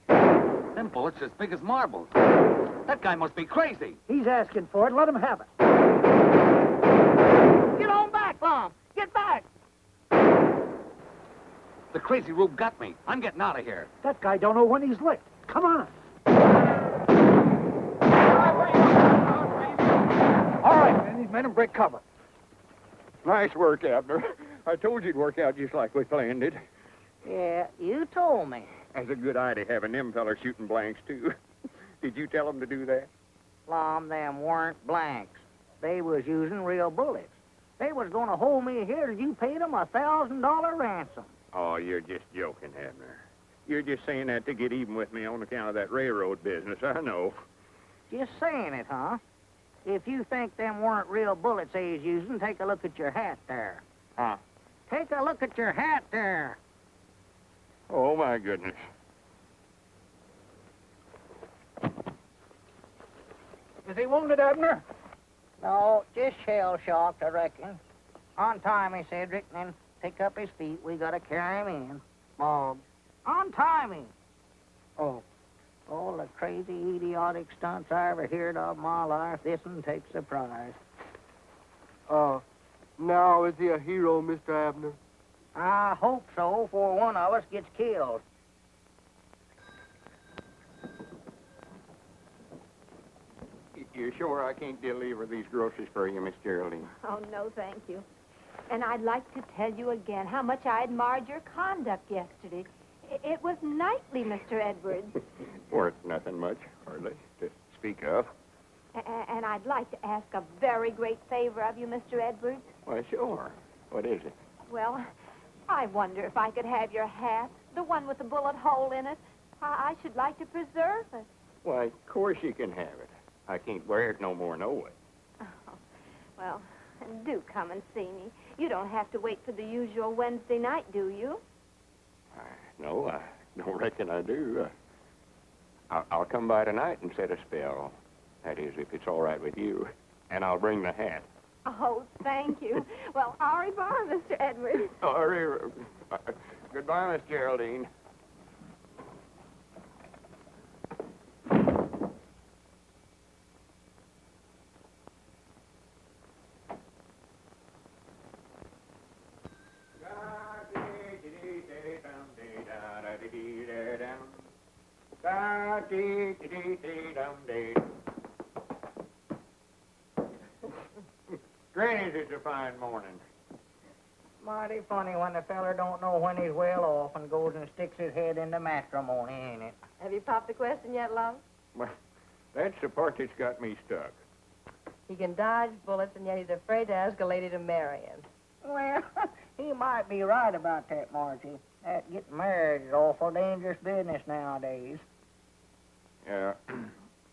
Them bullets are as big as marbles. That guy must be crazy. He's asking for it. Let him have it. Get on back, Lum. Get back. The crazy rube got me. I'm getting out of here. That guy don't know when he's licked. Come on. All right, man. These men and break cover. Nice work, Abner. I told you it'd work out just like we planned it. Yeah, you told me. That's a good idea, having them fellas shooting blanks, too. Did you tell them to do that? Lum, them weren't blanks. They was using real bullets. They was going to hold me here till you paid them $1,000 ransom. Oh, you're just joking, Abner. You're just saying that to get even with me on account of that railroad business, I know. Just saying it, huh? If you think them weren't real bullets they was using, take a look at your hat there. Huh? Take a look at your hat there. Oh, my goodness. Is he wounded, Abner? No, just shell-shocked, I reckon. Untie me, Cedric, and then pick up his feet. We gotta carry him in. Bob. Untie me. Oh. All the crazy, idiotic stunts I ever heard of in my life, this one takes the prize. Now is he a hero, Mr. Abner? I hope so, before one of us gets killed. You sure I can't deliver these groceries for you, Miss Geraldine? Oh, no, thank you. And I'd like to tell you again how much I admired your conduct yesterday. It was knightly, Mr. Edwards. Weren't nothing much, hardly, to speak of. And I'd like to ask a very great favor of you, Mr. Edwards. Why, sure. What is it? Well, I wonder if I could have your hat, the one with the bullet hole in it. I should like to preserve it. Why, of course you can have it. I can't wear it no more, no way. Oh, well, do come and see me. You don't have to wait for the usual Wednesday night, do you? No, I don't reckon I do. I'll come by tonight and set a spell. That is, if it's all right with you. And I'll bring the hat. Oh, thank you. Well, au revoir, Mr. Edwards. Goodbye, Miss Geraldine. Granny's, it's a fine morning. Mighty funny when the feller don't know when he's well off and goes and sticks his head into matrimony, ain't it? Have you popped the question yet, Lum? Well, that's the part that's got me stuck. He can dodge bullets, and yet he's afraid to ask a lady to marry him. Well, he might be right about that, Margie. That getting married is awful dangerous business nowadays.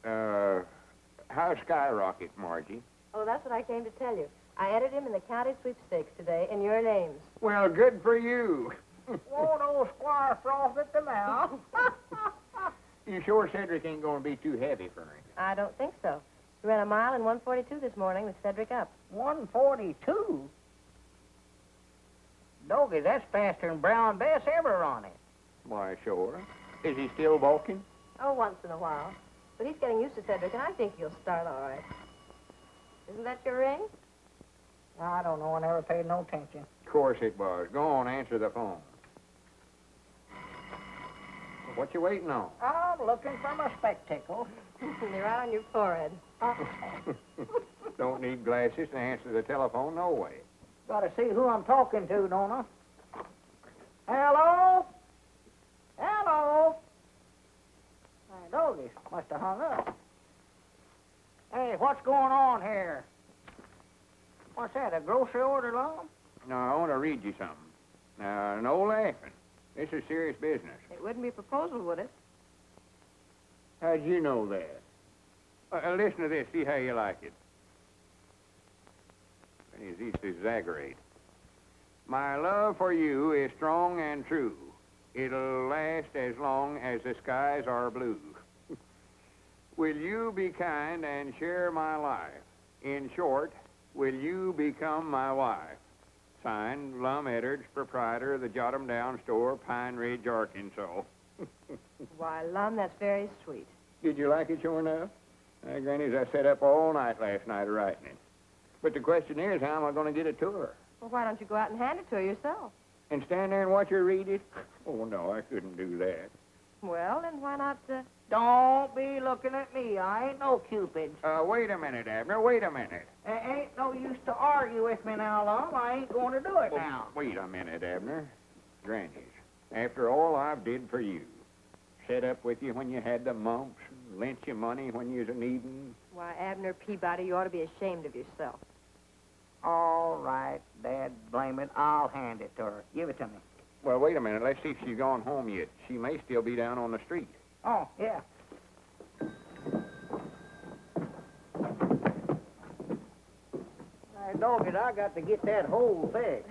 How's Skyrocket, Margie? Oh, that's what I came to tell you. I entered him in the county sweepstakes today in your names. Well, good for you. Won't old Squire froth at the mouth? You sure Cedric ain't going to be too heavy for him? I don't think so. He ran a mile in 1:42 this morning with Cedric up. 1:42? Doggy, that's faster than Brown Bess ever run it. Why, sure. Is he still balking? Oh, once in a while. But he's getting used to Cedric, and I think he'll start all right. Isn't that your ring? I don't know. I never paid no attention. Of course it was. Go on, answer the phone. What you waiting on? I'm looking for my spectacles. They're right on your forehead. Don't need glasses to answer the telephone, no way. Gotta see who I'm talking to, don't I? Hello? Hello? Hey, Doggy must have hung up. Hey, what's going on here? What's that, a grocery order, Lum? No, I want to read you something. Now, no laughing. This is serious business. It wouldn't be a proposal, would it? How'd you know that? Listen to this. See how you like it. These used to exaggerate. My love for you is strong and true. It'll last as long as the skies are blue. Will you be kind and share my life? In short, will you become my wife? Signed, Lum Edwards, proprietor of the Jot-em-Down store, Pine Ridge, Arkansas. Why, Lum, that's very sweet. Did you like it, sure enough? Granny's, I sat up all night last night writing it. But the question is, how am I going to get it to her? Well, why don't you go out and hand it to her yourself? And stand there and watch her read it? Oh, no, I couldn't do that. Well, then why not, Don't be looking at me. I ain't no Cupid. Wait a minute, Abner. Wait a minute. Ain't no use to argue with me now, Lum. I ain't going to do it now. Wait a minute, Abner. Granny's, after all I've did for you, set up with you when you had the mumps, and lent you money when you was a-needing. Why, Abner Peabody, you ought to be ashamed of yourself. All right, Dad, blame it. I'll hand it to her. Give it to me. Well, wait a minute. Let's see if she's gone home yet. She may still be down on the street. Oh, yeah. Hey, dog it, I got to get that hole fixed.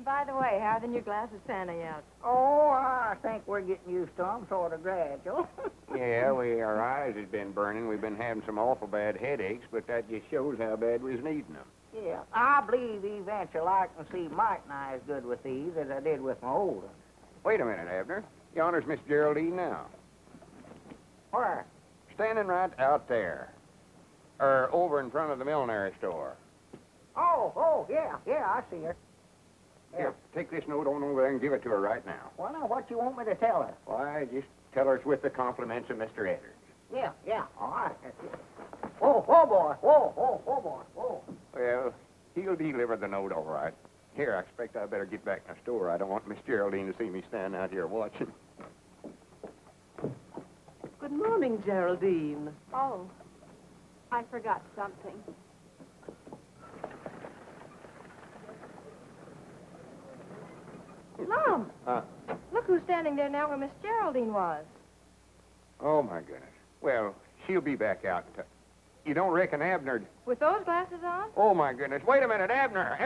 By the way, how are the new glasses panning out? Oh, I think we're getting used to them, sort of gradual. Yeah, our eyes has been burning. We've been having some awful bad headaches, but that just shows how bad we was needing them. Yeah, I believe eventually I can see might nigh as good with these as I did with my old ones. Wait a minute, Abner. Yonder's Miss Geraldine now. Where? Standing right out there. Or over in front of the millinery store. Oh, yeah, I see her. Here, take this note on over there and give it to her right now. Well, now, what you want me to tell her? Why, just tell her it's with the compliments of Mr. Edwards. Yeah, all right. That's it. Whoa, boy. Whoa, boy. Whoa. Well, he'll deliver the note all right. Here, I expect I better get back in the store. I don't want Miss Geraldine to see me standing out here watching. Good morning, Geraldine. Oh, I forgot something. Lum! Look who's standing there now where Miss Geraldine was. Oh, my goodness. Well, she'll be back out. You don't reckon Abner... With those glasses on? Oh, my goodness. Wait a minute, Abner.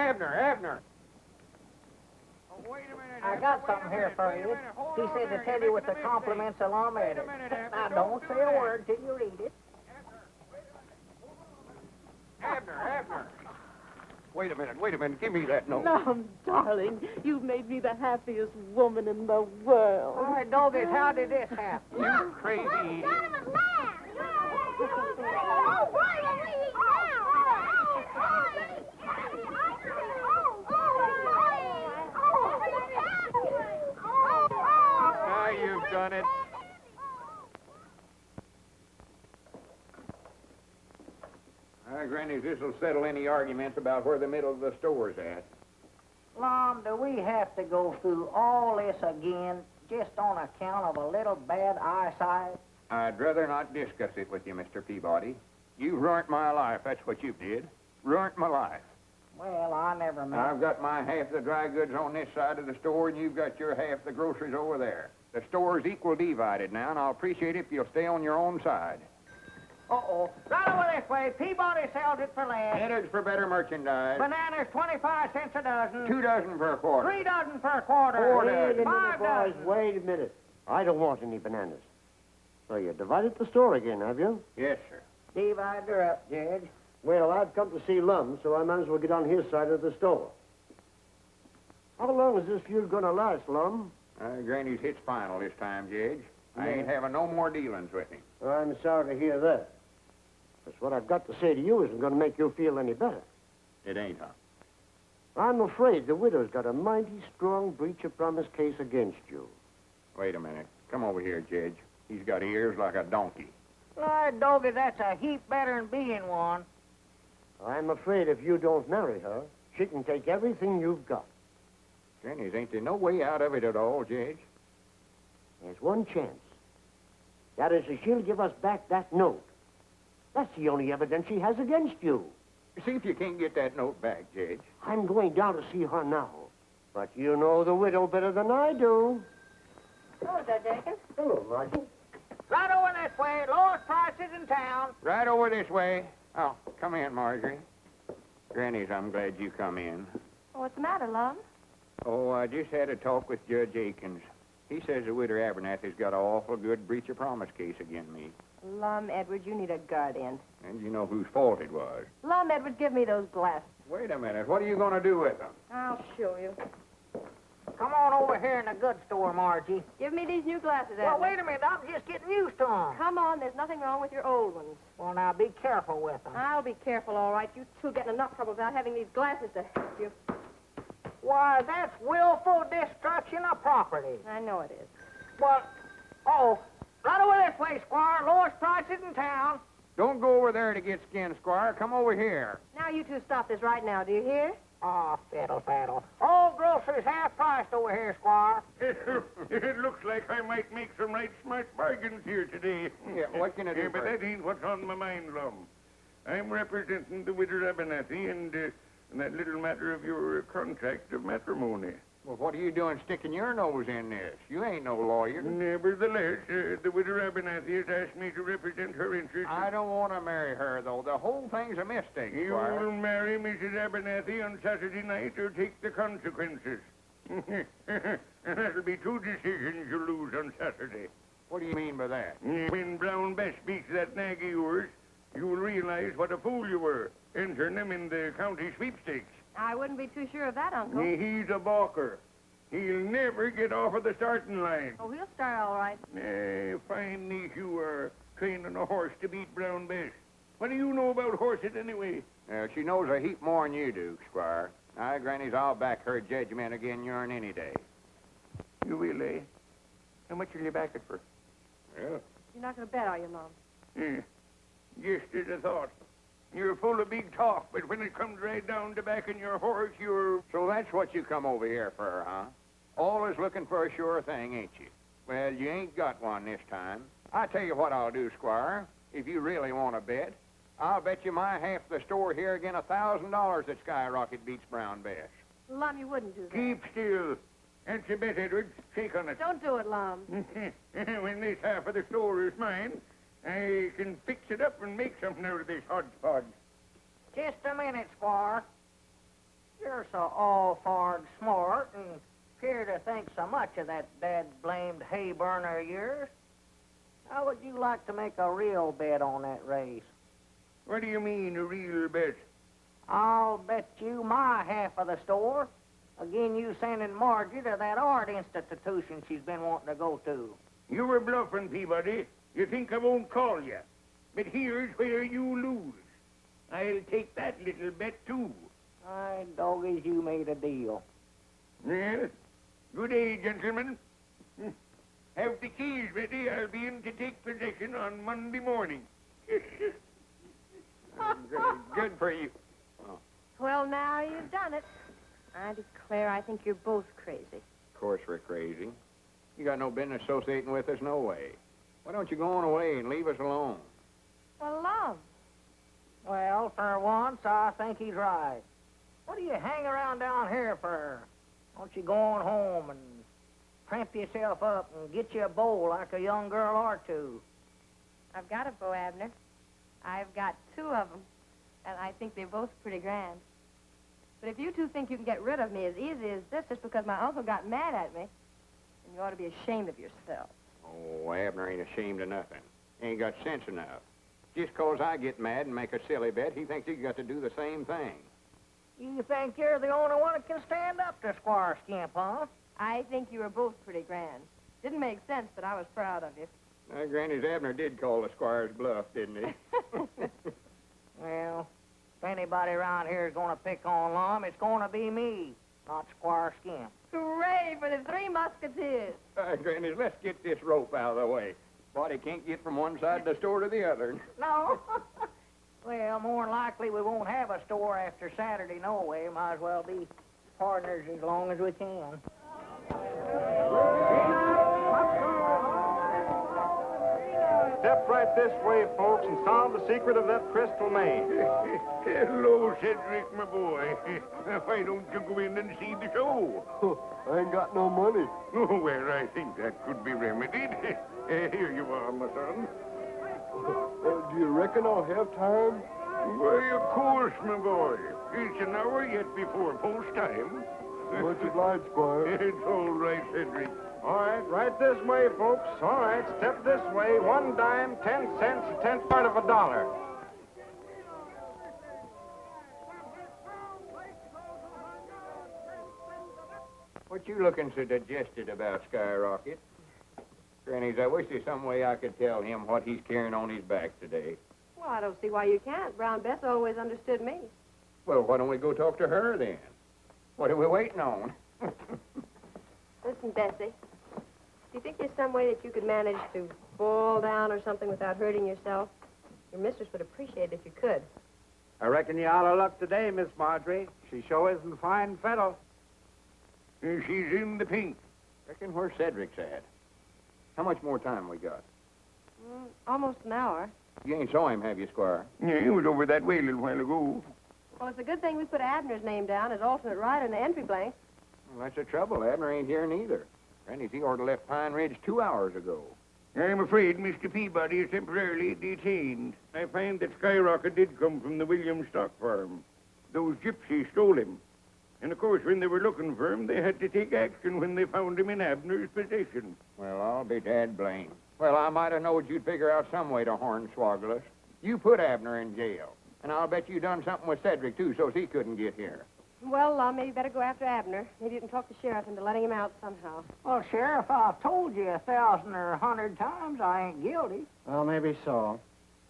Oh, wait a minute. I got something here for you. He said to tell you with the compliments of Lum Edwards. Now, don't say a word till you read it. Abner. Wait a minute. Give me that note. Lum, darling, you've made me the happiest woman in the world. All right, doggies, how did this happen? You crazy... Now you've done it. Granny, this'll settle any arguments about where the middle of the store's at. Lum, do we have to go through all this again just on account of a little bad eyesight? I'd rather not discuss it with you, Mr. Peabody. You've ruined my life, that's what you did. Ruined my life. Well, I never meant... I've got my half the dry goods on this side of the store, and you've got your half the groceries over there. The store's equal divided now, and I'll appreciate it if you'll stay on your own side. Uh-oh. Right over this way. Peabody sells it for less. Headers for better merchandise. Bananas, 25 cents a dozen. 2 dozen for a quarter. 3 dozen for a quarter. 4 Wait a dozen. minute, 5 boys. dozen. Wait a minute. I don't want any bananas. So you divided the store again, have you? Yes, sir. Divide her up, Judge. Well, I've come to see Lum, so I might as well get on his side of the store. How long is this feud going to last, Lum? Granny's hit's final this time, Judge. I ain't having no more dealings with him. I'm sorry to hear that. Because what I've got to say to you isn't going to make you feel any better. It ain't, huh? I'm afraid the widow's got a mighty strong breach of promise case against you. Wait a minute. Come over here, Judge. He's got ears like a donkey. Lord, doggy, that's a heap better than being one. I'm afraid if you don't marry her, she can take everything you've got. Granny's, ain't there no way out of it at all, Judge? There's one chance. That is, if she'll give us back that note. That's the only evidence she has against you. See if you can't get that note back, Judge. I'm going down to see her now. But you know the widow better than I do. Oh, Judge Aiken. Hello, Margie. Right over this way. Lowest prices in town. Right over this way. Oh, come in, Marjorie. Granny's, I'm glad you come in. What's the matter, Lum? Oh, I just had a talk with Judge Aikens. He says the Widder Abernathy's got an awful good breach of promise case against me. Lum Edwards, you need a guardian. And you know whose fault it was. Lum Edwards, give me those glasses. Wait a minute. What are you going to do with them? I'll show you. Come on over here in the goods store, Margie. Give me these new glasses, Well, Abner. wait a minute. I'm just getting used to them. Come on, there's nothing wrong with your old ones. Well, now, be careful with them. I'll be careful, all right. You two getting enough trouble without having these glasses to help you. Why, that's willful destruction of property. I know it is. Well, right over this way, Squire. Lowest prices in town. Don't go over there to get skinned, Squire. Come over here. Now you two stop this right now, do you hear? Ah, fiddle faddle. All groceries half priced over here, Squire. It looks like I might make some right smart bargains here today. Yeah, what can I do But for you? that ain't what's on my mind, Lum. I'm representing the Widder Abernathy and that little matter of your contract of matrimony. Well, what are you doing sticking your nose in this? You ain't no lawyer. Nevertheless, the Widder Abernathy has asked me to represent her interests. I don't want to marry her, though. The whole thing's a mistake, Squire. You'll marry Mrs. Abernathy on Saturday night or take the consequences. And that'll be two decisions you'll lose on Saturday. What do you mean by that? When Brown Bess beats that nag of yours, you'll realize what a fool you were, entering him in the county sweepstakes. I wouldn't be too sure of that, Uncle. He's a balker. He'll never get off of the starting line. Oh, he'll start all right. Fine niece you are, training a horse to beat Brown Bess. What do you know about horses anyway? She knows a heap more than you do, Squire. Grannies, I'll back her judgment again yourn any day. You will, eh? How much will you back it for? Well, You're not going to bet, are you, Mom? Just as I thought. You're full of big talk, but when it comes right down to backing your horse, you're... so that's what you come over here for, huh? Always looking for a sure thing, ain't you? Well, you ain't got one this time. I tell you what I'll do, Squire. If you really want to bet, I'll bet you my half the store here again $1,000 that Skyrocket beats Brown Bess. Lum, you wouldn't do that. Keep still. That's a bet, Edwards. Shake on it. Don't do it, Lum. When this half of the store is mine, I can fix it up and make something out of this hodgepodge. Just a minute, Squire. You're so all-farred smart and appear to think so much of that dad-blamed hay burner of yours. How would you like to make a real bet on that race? What do you mean, a real bet? I'll bet you my half of the store. Again, you sending Margie to that art institution she's been wanting to go to. You were bluffing, Peabody. You think I won't call you. But here's where you lose. I'll take that little bet, too. My doggies, you made a deal. Well, good day, gentlemen. Have the keys ready. I'll be in to take possession on Monday morning. Good for you. Well, now you've done it. I declare I think you're both crazy. Of course we're crazy. You got no business associating with us, no way. Why don't you go on away and leave us alone? Well, Lum. Well, for once, I think he's right. What do you hang around down here for? Don't you go on home and tramp yourself up and get you a bow like a young girl or two? I've got a bow, Abner. I've got two of them, and I think they're both pretty grand. But if you two think you can get rid of me as easy as this just because my uncle got mad at me, then you ought to be ashamed of yourself. Oh, Abner ain't ashamed of nothing. Ain't got sense enough. Just 'cause I get mad and make a silly bet, he thinks he's got to do the same thing. You think you're the only one that can stand up to Squire Skimp, huh? I think you were both pretty grand. Didn't make sense, but I was proud of you. Granny's Abner did call the squire's bluff, didn't he? Well, if anybody around here is going to pick on Lum, it's going to be me, not Squire Skimp. Hooray for the Three Musketeers. Granny, let's get this rope out of the way. Body can't get from one side of the store to the other. No. Well, more than likely we won't have a store after Saturday, no way. Might as well be partners as long as we can. Step right this way, folks, and solve the secret of that crystal maze. Hello, Cedric, my boy. Why don't you go in and see the show? I ain't got no money. Oh, well, I think that could be remedied. Here you are, my son. Do you reckon I'll have time? Why, of course, my boy. It's an hour yet before post time. Much obliged, Squire. It's all right, Cedric. All right, right this way, folks. All right, step this way. 1 dime, 10 cents, a tenth part of a dollar. What you looking so digested about, Skyrocket? Grannies, I wish there's some way I could tell him what he's carrying on his back today. Well, I don't see why you can't. Brown Bess always understood me. Well, why don't we go talk to her, then? What are we waiting on? Listen, Bessie. Do you think there's some way that you could manage to fall down or something without hurting yourself? Your mistress would appreciate it if you could. I reckon you're out of luck today, Miss Marjorie. She sure isn't fine fettle. She's in the pink. Reckon where Cedric's at. How much more time we got? Almost an hour. You ain't saw him, have you, Squire? Yeah, he was over that way a little while ago. Well, it's a good thing we put Abner's name down as alternate rider in the entry blank. Well, that's the trouble. Abner ain't here neither. Granny's he ought to left Pine Ridge 2 hours ago. I'm afraid Mr. Peabody is temporarily detained. I find that Skyrocket did come from the Williams stock farm. Those gypsies stole him. And, of course, when they were looking for him, they had to take action when they found him in Abner's possession. Well, I'll be dad blamed. Well, I might have knowed you'd figure out some way to hornswoggle us. You put Abner in jail. And I'll bet you done something with Cedric, too, so he couldn't get here. Well, maybe better go after Abner. Maybe you can talk the sheriff into letting him out somehow. Well, Sheriff, I've told you 1,000 or 100 times I ain't guilty. Well, maybe so.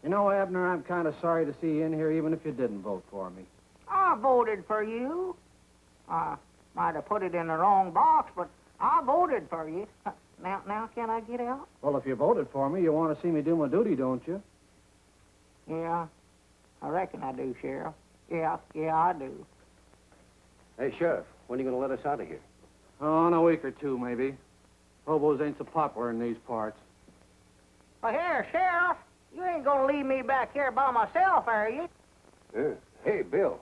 You know, Abner, I'm kind of sorry to see you in here, even if you didn't vote for me. I voted for you. I might have put it in the wrong box, but I voted for you. Now, can I get out? Well, if you voted for me, you want to see me do my duty, don't you? Yeah, I reckon I do, Sheriff. Yeah, I do. Hey, Sheriff, when are you going to let us out of here? Oh, in a week or two, maybe. Hobos ain't so popular in these parts. Well, here, Sheriff, you ain't gonna leave me back here by myself, are you? Hey, Bill.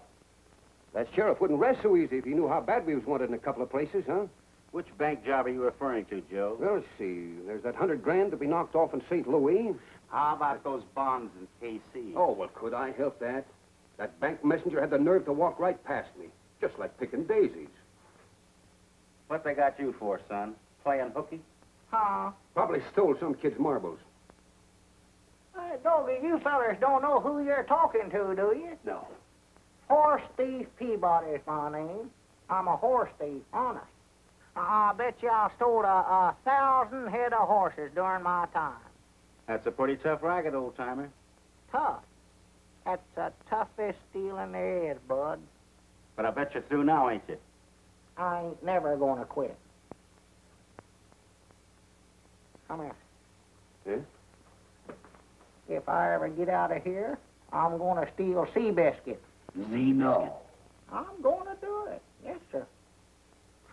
That sheriff wouldn't rest so easy if he knew how bad we was wanted in a couple of places, huh? Which bank job are you referring to, Joe? Well, let's see. There's that $100,000 to be knocked off in St. Louis. How about those bonds in KC? Oh, well, could I help that? That bank messenger had the nerve to walk right past me, just like picking daisies. What they got you for, son? Playing hooky? Huh? Probably stole some kid's marbles. Hey, Doggy, you fellers don't know who you're talking to, do you? No. Horse Thief Peabody is my name. I'm a horse thief, honest. I bet you I stole 1,000 head of horses during my time. That's a pretty tough racket, old-timer. Tough? That's the toughest stealing there is, bud. But I bet you're through now, ain't you? I ain't never gonna quit. Come here. Yeah? If I ever get out of here, I'm gonna steal Seabiscuit. No. I'm gonna do it. Yes, sir.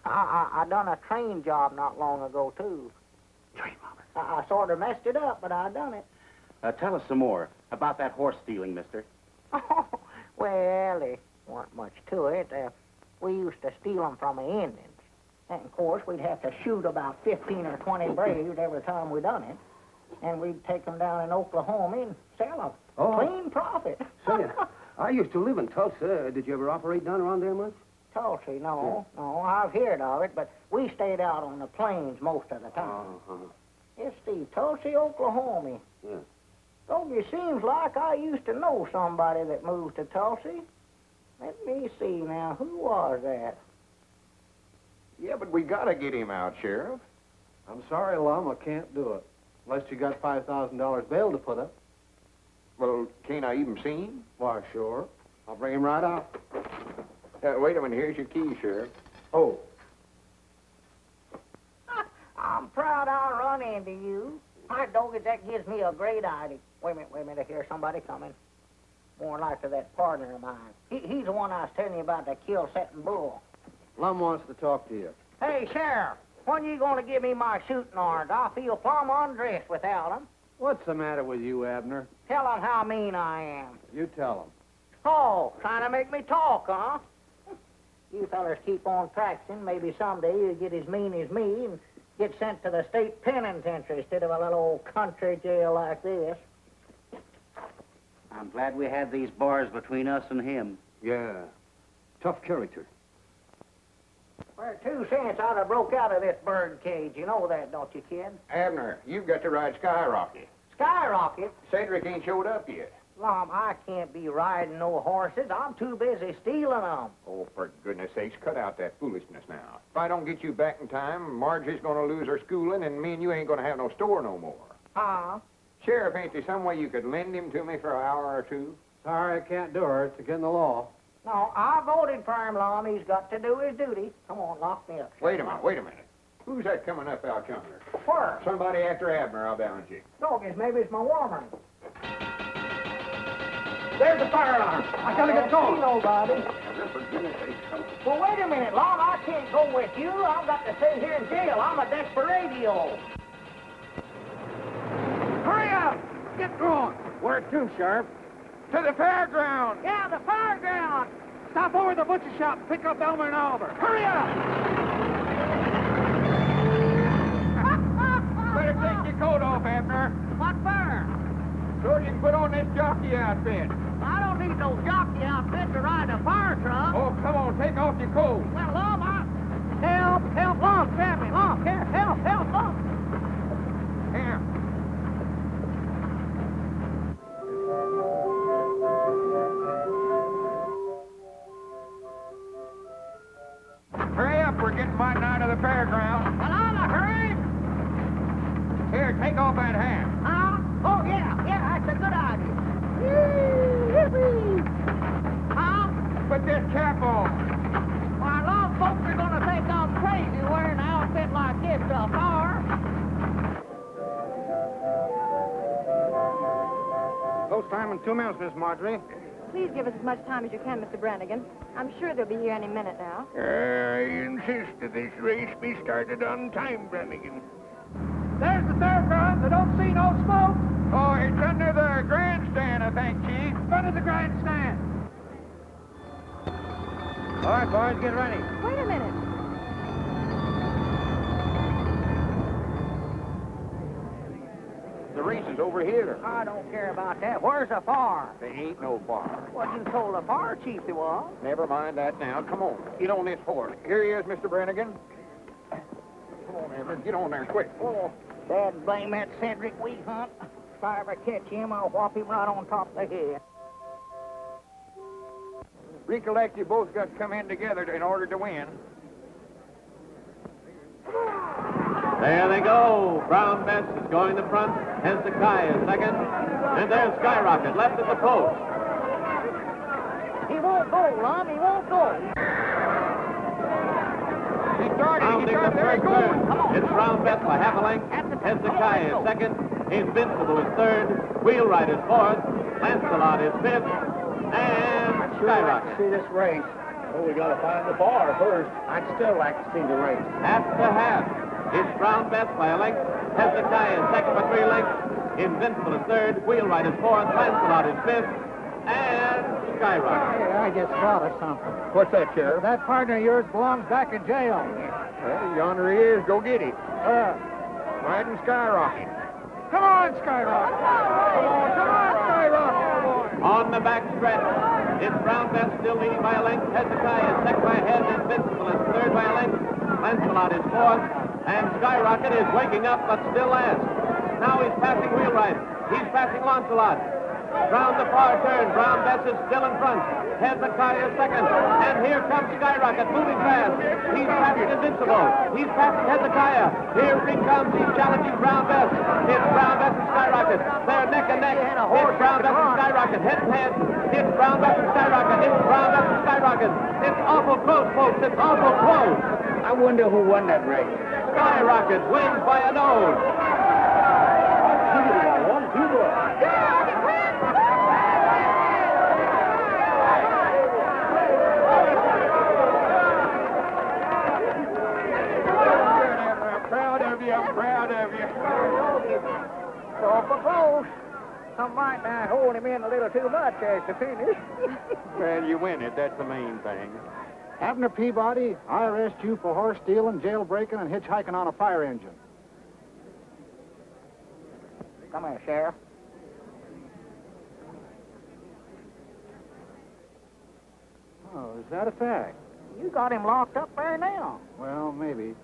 I done a train job not long ago, too. Train robber. I sort of messed it up, but I done it. Tell us some more about that horse stealing, mister. Oh, well, there wasn't much to it. We used to steal them from the Indians. And, of course, we'd have to shoot about 15 or 20 braves every time we done it. And we'd take them down in Oklahoma and sell them. Oh. Clean profit. Say, I used to live in Tulsa. Did you ever operate down around there much? Tulsa, no. I've heard of it, but we stayed out on the plains most of the time. Let's see, Tulsa, Oklahoma. Yeah. Don't it seems like I used to know somebody that moved to Tulsa. Let me see now, who was that? Yeah, but we gotta get him out, Sheriff. I'm sorry, Lum, I can't do it. Unless you got $5,000 bail to put up. Well, can't I even see him? Why, sure. I'll bring him right out. Wait a minute, here's your key, Sheriff. Oh. I'm proud I run into you. My doggy, that gives me a great idea. Wait a minute, I hear somebody coming. More like to that partner of mine. He's the one I was telling you about that kill-setting bull. Lum wants to talk to you. Hey, Sheriff, when you going to give me my shooting orders? I feel plumb undressed without them. What's the matter with you, Abner? Tell them how mean I am. You tell him. Oh, trying to make me talk, huh? You fellas keep on practicing. Maybe someday you'll get as mean as me and get sent to the state penitentiary instead of a little old country jail like this. I'm glad we had these bars between us and him. Yeah. Tough character. For 2 cents, I'd have broke out of this bird cage. You know that, don't you, kid? Abner, you've got to ride Skyrocket. Skyrocket? Cedric ain't showed up yet. Lum, I can't be riding no horses. I'm too busy stealing them. Oh, for goodness sakes, cut out that foolishness now. If I don't get you back in time, Margie's gonna lose her schooling, and me and you ain't gonna have no store no more. Huh? Sheriff, ain't there some way you could lend him to me for an hour or two? Sorry, I can't do her. It's against the law. No, I voted for him, Lum. He's got to do his duty. Come on, lock me up. Wait a minute. Who's that coming up out yonder? Where? Somebody after Abner, I'll balance you. Doggies, maybe it's my woman. There's the firearm. I gotta get going. See nobody. Well, wait a minute, Lum. I can't go with you. I've got to stay here in jail. I'm a desperado. Hurry up! Get going. Where to, Sheriff? To the fairground. Yeah, the fairground. Stop over at the butcher shop and pick up Elmer and Oliver. Hurry up! Better take your coat off, Abner. What for? So you can put on this jockey outfit. I don't need no jockey outfit to ride a fire truck. Oh, come on, take off your coat. Well, Lum, help, Lum, grab me, Lum, here, help, Lum. Here. Hurry up, we're getting mighty nigh to the fairground. Well, I'm a hurry. Here, take off that hat. Huh? Oh, yeah, that's a good idea. Yippee! Huh? Put this cap on. Why, Lum, folks are gonna think I'm crazy wearing an outfit like this to a fire. Close time in 2 minutes, Miss Marjorie. Please give us as much time as you can, Mr. Brannigan. I'm sure they'll be here any minute now. I insist that this race be started on time, Brannigan. There's the fairgrounds. I don't see no smoke. Oh, it's under the grandstand, I think, Chief. Under the grandstand. All right, boys, get ready. Wait a minute. The race is over here. I don't care about that. Where's the fire? There ain't no bar. Well, you told the fire chief there was. Never mind that now. Come on. Get on this horse. Here he is, Mr. Brannigan. Come on, Everett. Get on there quick. Oh, Dad, blame that Cedric we hunt. If I ever catch him, I'll whop him right on top of the head. Recollect you both got to come in together in order to win. There they go. Brown Bess is going to front. Hezekiah is second. And there's Skyrocket left at the post. He won't go, Lum. He won't go. He started. Rounding the There he first goes. turn. It's Brown Bess by half a length. Hezekiah is second. Invincible is third. Wheelwright is fourth. Lancelot is fifth. And Skyrocket. See this race. Well, we gotta find the bar first. I'd still like to see the race. Half to half. It's Brown Bess by a length. Hezekiah is second by 3 lengths. Invincible is third. Wheelwright is fourth. Lancelot is fifth. And Skyrocket. Hey, I just thought of something. What's that, Sheriff? That partner of yours belongs back in jail. Well, yonder he is. Go get him. Riding Skyrocket. Come on, Skyrocket. Come on, Skyrocket. On the back stretch, it's Brown Bess still leading by a length. Hezekiah is second by a head. Invincible is third by a length. Lancelot is fourth. And Skyrocket is waking up, but still last. Now he's passing Wheelwright. He's passing Lancelot. Round the far turn, Brown Bess is still in front. Hezekiah is second. And here comes Skyrocket, moving fast. He's passing Invincible. He's passing Hezekiah. Here he comes. He's challenging Brown Bess. It's Brown Bess and Skyrocket. They're neck and neck. It's Brown Bess and Skyrocket, head and head. It's Brown Bess and Skyrocket. It's Brown Bess and Skyrocket. It's awful close, folks. It's awful close. I wonder who won that race. Skyrocket wins by a nose. I'm proud of you. Awful close. Some might not hold him in a little too much as to finish. Well, you win it. That's the main thing. Abner Peabody, I arrest you for horse stealing, jailbreaking, and hitchhiking on a fire engine. Come here, Sheriff. Oh, is that a fact? You got him locked up there now. Well, maybe.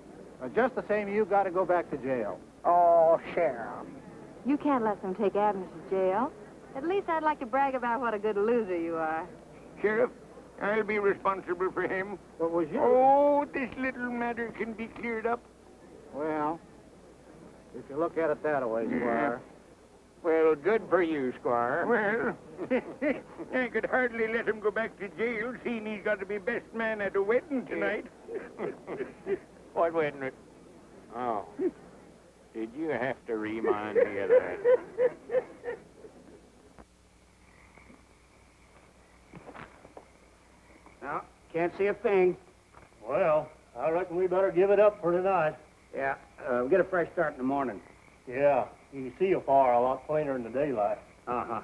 Just the same, you got to go back to jail. Oh, Sheriff. You can't let them take Abner to jail. At least I'd like to brag about what a good loser you are. Sheriff, I'll be responsible for him. What was you? Oh, this little matter can be cleared up. Well, if you look at it that way, Squire. Well, good for you, Squire. Well, I could hardly let him go back to jail, seeing he's got to be best man at a wedding tonight. What wedding? Oh. Did you have to remind me of that? Can't see a thing. Well, I reckon we better give it up for tonight. Yeah, we'll get a fresh start in the morning. Yeah, you can see afar a lot plainer in the daylight. Uh-huh.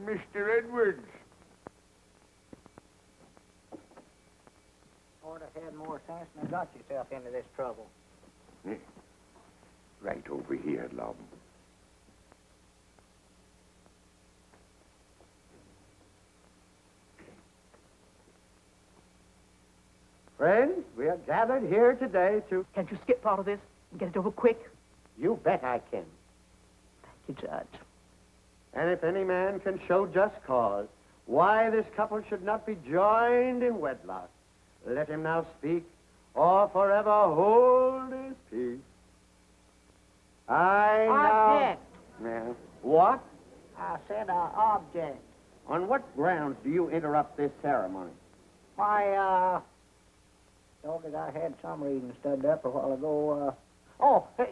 Mr. Edwards. Ought to had more sense than got yourself into this trouble. Right over here, Lum. Friends, we are gathered here today to... Can't you skip part of this and get it over quick? You bet I can. Thank you, Judge. And if any man can show just cause why this couple should not be joined in wedlock, let him now speak or forever hold his peace. Object. Yeah. What? I said object. On what grounds do you interrupt this ceremony? Why, doggy, I had some reading studied up a while ago.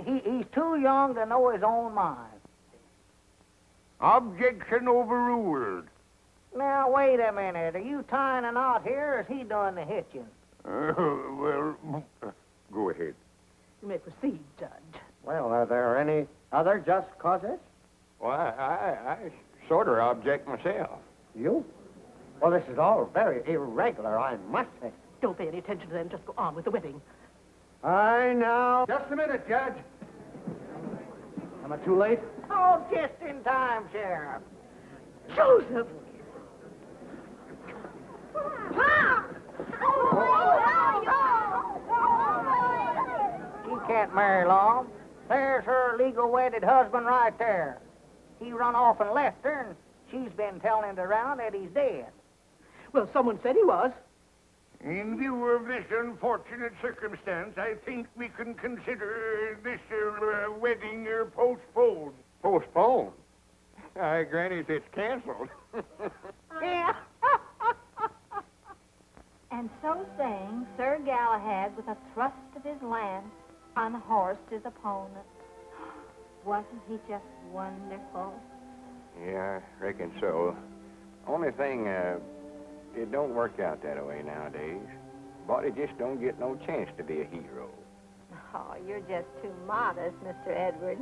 He's too young to know his own mind. Objection overruled. Now, wait a minute. Are you tying a knot here, or is he doing the hitching? Well, go ahead. You may proceed, Judge. Well, are there any other just causes? Well, I sort of object myself. You? Well, this is all very irregular, I must say. Don't pay any attention to them. Just go on with the wedding. I now... Just a minute, Judge. Am I too late? Oh, just in time, Sheriff. Joseph! She can't marry Lum. There's her legal wedded husband right there. He run off and left her, and she's been telling it around that he's dead. Well, someone said he was. In view of this unfortunate circumstance, I think we can consider this wedding postponed. Postponed? Granny, it's canceled. Yeah. And so saying, Sir Galahad, with a thrust of his lance, unhorsed his opponent. Wasn't he just wonderful? Yeah, I reckon so. Only thing, it don't work out that way nowadays. Body just don't get no chance to be a hero. Oh, you're just too modest, Mr. Edwards.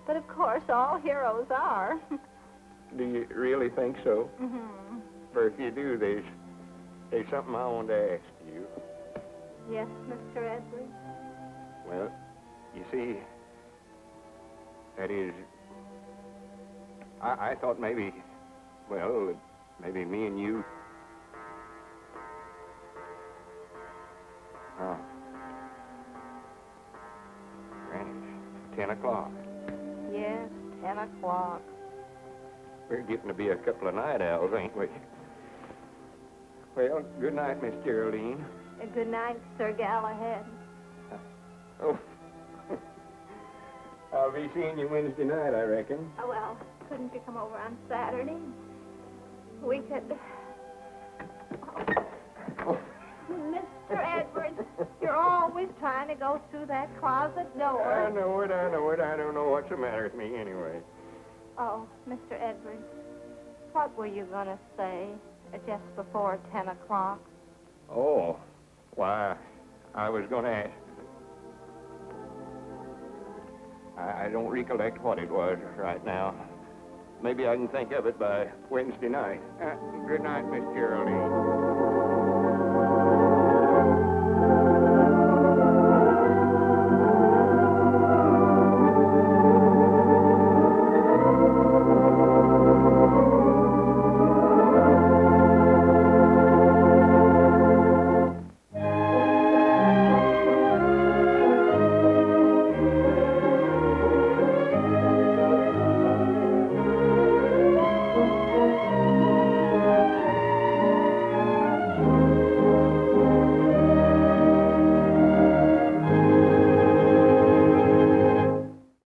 But of course, all heroes are. Do you really think so? Mm-hmm. For if you do, there's something I want to ask you. Yes, Mr. Edwards? Well, you see, that is, I thought maybe, well, maybe me and you. Oh. Granny, 10 o'clock. Yes, 10 o'clock. We're getting to be a couple of night owls, ain't we? Well, good night, Miss Geraldine. Good night, Sir Galahad. Oh. I'll be seeing you Wednesday night, I reckon. Oh, well, couldn't you come over on Saturday? We could... Oh. Mr. Edwards, you're always trying to go through that closet door. I know it. I don't know what's the matter with me anyway. Oh, Mr. Edwards, what were you going to say just before 10 o'clock? Oh, why, I was going to ask. I don't recollect what it was right now. Maybe I can think of it by Wednesday night. Good night, Miss Geraldine.